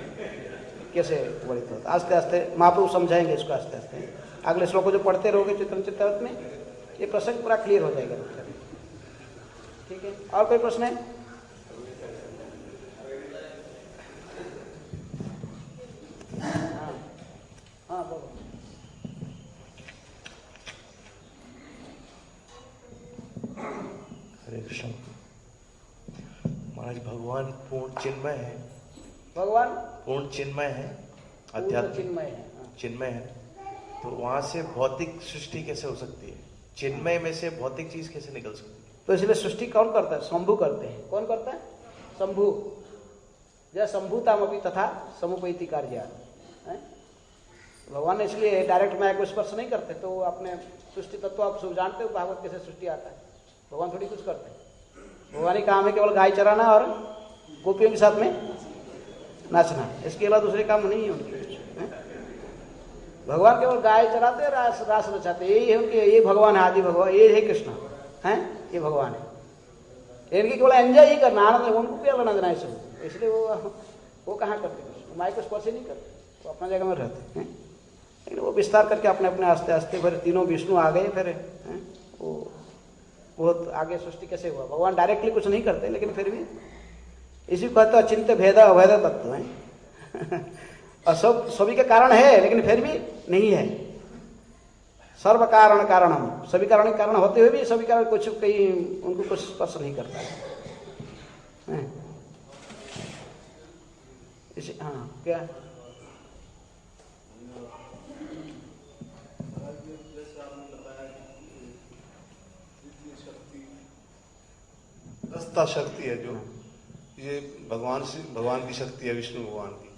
कैसे वर्णित होता, आस्ते आस्ते महाप्रभु समझाएंगे इसको आस्ते आस्ते। अगले श्लोक जो पढ़ते रहोगे चैतन्य चरितामृत में, ये प्रसंग पूरा क्लियर हो जाएगा। ठीक है, और कोई प्रश्न है? हाँ बोलो। हरे कृष्ण। महाराज भगवान पूर्ण चिन्मय है। भगवान पूर्ण चिन्मय है, अध्यात्म चिन्मय है। चिन्मय है, तो वहां से भौतिक सृष्टि कैसे हो सकती है? चिन्मय में से भौतिक चीज कैसे निकल सकती है? तो इसलिए सृष्टि कौन करता है? शंभु करते हैं। कौन करता है? शंभु। जय शंभुतामपि तथा समुपैति कार्य। भगवान इसलिए डायरेक्ट माया को स्पर्श नहीं करते। तो अपने सृष्टि तत्व आप सब जानते हो, भागवत कैसे सृष्टि आता है। भगवान थोड़ी कुछ करते हैं। भगवान ही काम है केवल गाय चराना और गोपियों के साथ में नाचना, इसके अलावा दूसरे काम नहीं है उनके। भगवान केवल गाय चराते, रास रचाते, यही है उनके। ये भगवान है, आदि भगवान, ये है कृष्ण है, ये भगवान है। इनकी केवल एंजॉय ही करना, आनंद, उनको क्या लेना देना है सब। इसलिए वो कहाँ करते? माया को स्पर्श ही नहीं करते, वो अपना जगह में रहते हैं। लेकिन वो विस्तार करके अपने अपने आस्ते आस्ते फिर तीनों विष्णु आ गए। फिर वो बहुत आगे सृष्टि कैसे हुआ। भगवान डायरेक्टली कुछ नहीं करते, लेकिन फिर भी इसी को कहते अचिंत्य भेद अभेद तत्व है। और सब सभी के कारण है, लेकिन फिर भी नहीं है। सर्व कारण कारणम, सभी कारण होते हुए भी सभी कारण कुछ कहीं उनको कुछ स्पर्श नहीं करता है। इसे हाँ क्या रस्ता शक्ति है, जो ये भगवान की शक्ति है, विष्णु भगवान की,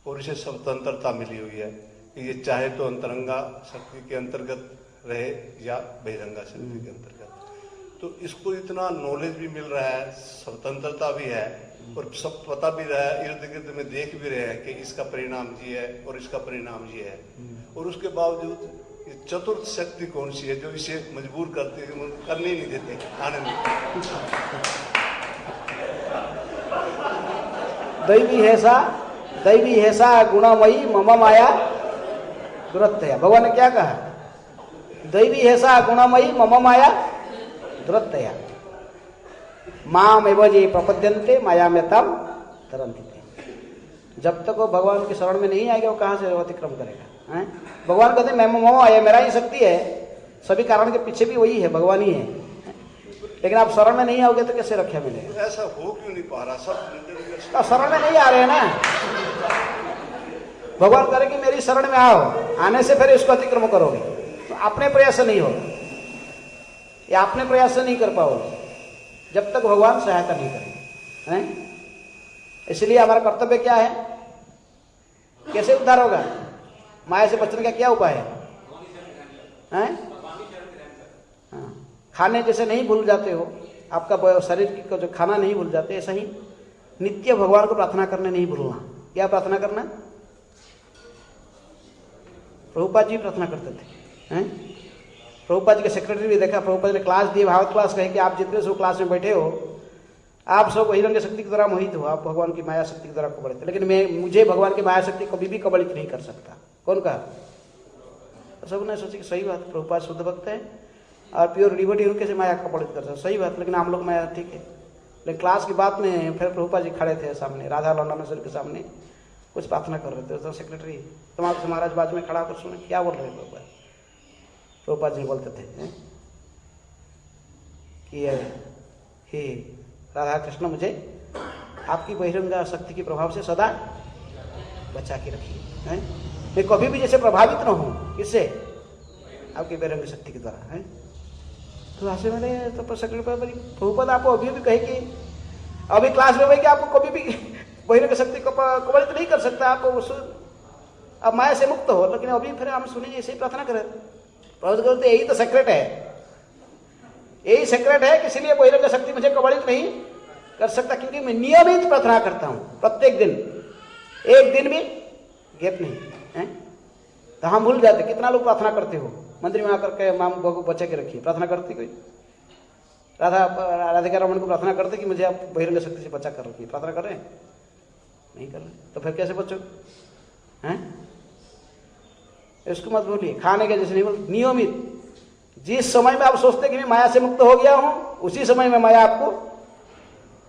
और इसे स्वतंत्रता मिली हुई है कि ये चाहे तो अंतरंगा शक्ति के अंतर्गत रहे या बहिरंगा शक्ति के अंतर्गत। तो इसको इतना नॉलेज भी मिल रहा है, स्वतंत्रता भी है, और सब पता भी रहा है, इर्द गिर्द में देख भी रहे हैं कि इसका परिणाम ये है और इसका परिणाम ये है। और उसके बावजूद ये चतुर्थ शक्ति कौन सी है जो इसे मजबूर करते हैं, करने ही नहीं देते आने में। दैवी हैसा गुणमयी मम माया दुरत्यया। भगवान ने क्या कहा? दैवी हैसा गुणमयी मम माया दुरत्यया माम एव ये प्रपद्यन्ते माया में तम तरन्ति। जब तक वो भगवान के शरण में नहीं आएगा, वो कहाँ से अतिक्रम करेगा? भगवान कहते मैं मम माया, मेरा ही शक्ति है, सभी कारण के पीछे भी वही है, भगवान ही है। लेकिन आप शरण में नहीं आओगे तो कैसे रक्षा मिलेगा? ऐसा हो क्यों नहीं पा रहा? सब शरण में नहीं आ रहे हैं ना। भगवान करे कि मेरी शरण में आओ, आने से फिर इसको अतिक्रम करोगे तो अपने प्रयास से नहीं होगा, या अपने प्रयास से नहीं कर पाओगे जब तक भगवान सहायता नहीं करेंगे। इसलिए हमारा कर्तव्य क्या है? कैसे उद्धार होगा? माया से बचने का क्या उपाय है? खाने जैसे नहीं भूल जाते हो, आपका शरीर का जो खाना नहीं भूल जाते, ऐसा ही नित्य भगवान को प्रार्थना करने नहीं भूलना। क्या प्रार्थना करना? प्रभुपाद जी प्रार्थना करते थे। प्रभुपाद जी के सेक्रेटरी भी देखा, प्रभुपाद ने क्लास दिए, भागवत क्लास, कहे कि आप जितने सब क्लास में बैठे हो, आप सब बहिरंग शक्ति की द्वारा मोहित हो, आप भगवान की माया शक्ति की द्वारा कबलित, लेकिन मुझे भगवान की माया शक्ति कभी भी कबलित नहीं कर सकता। कौन कहा? तो सबने सोचा कि सही बात, प्रभुपाद शुद्ध भक्त है और प्योर डिवोटी, उनके से माया कबलित कर सकता, सही बात। लेकिन हम लोग माया ठीक है। लेकिन क्लास की बात में फिर प्रभुपाद जी खड़े थे सामने, राधा लौंडानेश्वर के सामने कुछ प्रार्थना कर रहे थे। तो सेक्रेटरी तुम्हारे महाराज बाजू में खड़ा कर सुने क्या बोल रहे प्रभुपाद। प्रभुपाद जी बोलते थे कि हे राधा कृष्ण, मुझे आपकी बहिरंग शक्ति के प्रभाव से सदा बचा के रखिए। मैं कभी भी जैसे प्रभावित न हूं, किससे? आपकी बहिरंग शक्ति के द्वारा। तो ऐसे मैंने तो सेक्रेटरी प्रभुपाद आपको अभी भी कहे कि अभी क्लास में भाई कि आपको कभी भी बहिरंग शक्ति को कबलित नहीं कर सकता, आप माया से मुक्त हो। लेकिन अभी फिर हम सुने ऐसे ही प्रार्थना करें, प्रभु कहते यही तो सेक्रेट है, यही सेक्रेट है, इसलिए बहिरंग शक्ति मुझे कबलित नहीं कर सकता, क्योंकि मैं नियमित प्रार्थना करता हूं, प्रत्येक दिन, एक दिन भी गैप नहीं है। तो हम भूल जाते, कितना लोग प्रार्थना करते हो मंदिर में आकर के माम को बचा के रखिए, प्रार्थना करती कोई? राधिका रमन को प्रार्थना करते कि मुझे आप बहिरंग शक्ति से बचा कर रखिए, प्रार्थना कर रहे हैं? नहीं कर रहे, तो फिर कैसे बचो हैं? इसको मत बोलिए, खाने के जैसे नहीं बोल, नियमित। जिस समय में आप सोचते कि मैं माया से मुक्त हो गया हूं, उसी समय में माया आपको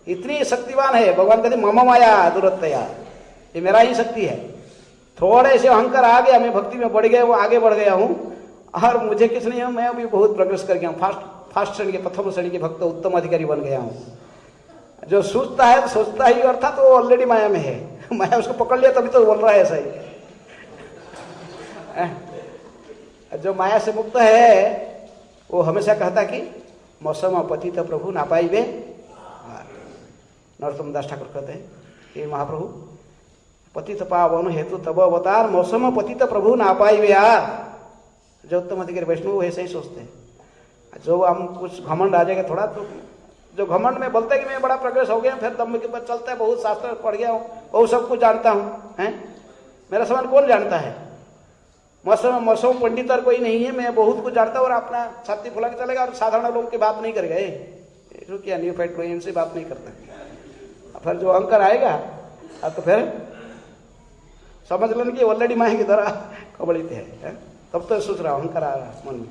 इतनी शक्तिवान है। भगवान कहते मम माया दुरत्तया, ये मेरा ही शक्ति है। थोड़े से अहंकार आ गया, मैं भक्ति में बढ़ गया, वो आगे बढ़ गया हूं, और मुझे किस नहीं है, मैं अभी बहुत प्रोग्रेस कर गया हूं, फास्ट श्रेणी के, प्रथम श्रेणी के भक्त, उत्तम अधिकारी बन गया हूं। जो सोचता है, सोचता ही अर्थात वो ऑलरेडी माया में है, माया उसको पकड़ लिया तभी तो बोल रहा है ऐसा ही। जो माया से मुक्त है वो हमेशा कहता कि मौसम पतित प्रभु ना पाइबे। नरोत्तम दास ठाकुर कहते हैं कि महाप्रभु पतित पावन हेतु तब अवतार, मौसम पतित प्रभु ना पाइबे यार। जो उत्तम अधिकारी वैष्णव ऐसे ही सोचते हैं। जो हम कुछ घमंड आ जाएगा थोड़ा, तो जो घमंड में बोलते हैं कि मैं बड़ा प्रोग्रेस हो गया, फिर दम के बाद चलता है, बहुत शास्त्र पढ़ गया हूँ, बहुत सब कुछ जानता हूँ, हैं? मेरा समान कौन जानता है? मौसम पंडित और कोई नहीं है, मैं बहुत कुछ जानता हूँ, और अपना छाती फुला के चलेगा और साधारण लोगों की बात नहीं करेगा। क्या न्यू फाइट कोई इनसे बात नहीं करता। फिर जो अहंकार आएगा तो फिर समझ लो कि ऑलरेडी माया की तरह कबलित है। तब तो सोच रहा अहंकार आ रहा मन में।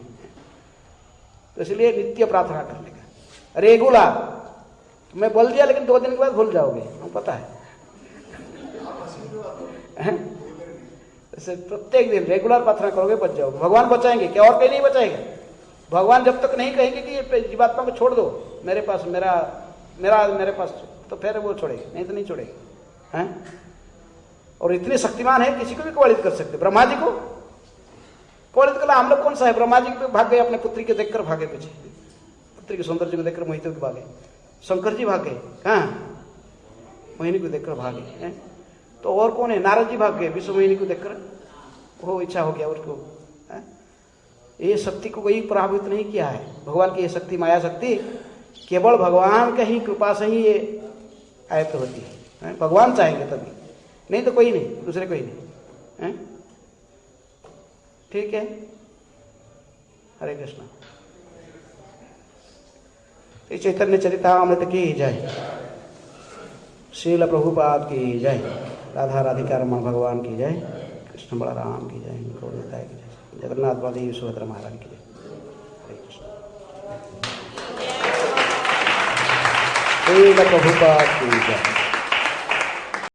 तो इसलिए नित्य प्रार्थना करने का, रेगुलर। मैं बोल दिया लेकिन 2 दिन के बाद भूल जाओगे, हमको पता है। प्रत्येक दिन रेगुलर प्रार्थना करोगे, बच जाओगे। भगवान बचाएंगे, क्या और कोई नहीं बचाएगा। भगवान जब तक नहीं कहेंगे कि ये जीवात्मा को छोड़ दो मेरे पास, मेरे पास, तो फिर वो छोड़ेगा, नहीं तो नहीं छोड़ेगा, हैं? और इतने शक्तिमान है, किसी को भी कबलित कर सकते। ब्रह्मा जी को कबलित कर, हम लोग कौन सा है? ब्रह्मा जी भाग गए, अपने पुत्री के देखकर भागे पीछे, पुत्री के सौंदर्य को देखकर मोहित होकर भागे। शंकर जी भाग गए, कहाँ? मोहिनी को देखकर भागे, हैं? तो और कौन है? नारद जी भाग गए, विश्व मोहिनी को देखकर, वो इच्छा हो गया उसको, है? ये शक्ति को कोई प्रभावित नहीं किया है। भगवान की ये शक्ति, माया शक्ति, केवल भगवान का ही कृपा से ही ये आयत होती है। भगवान चाहेंगे तभी, नहीं तो कोई नहीं, दूसरे कोई नहीं, है? ठीक है, हरे कृष्ण। चैतन्य चरितामृत की जय, श्रील प्रभुपाद की जय, राधा राधिका रमण भगवान की जय, कृष्ण बलराम की जय, गौरता की जय, जगन्नाथ बलदेव सुभद्रा महाराज की जय। हरे कृष्ण। श्रील प्रभुपाद की जय।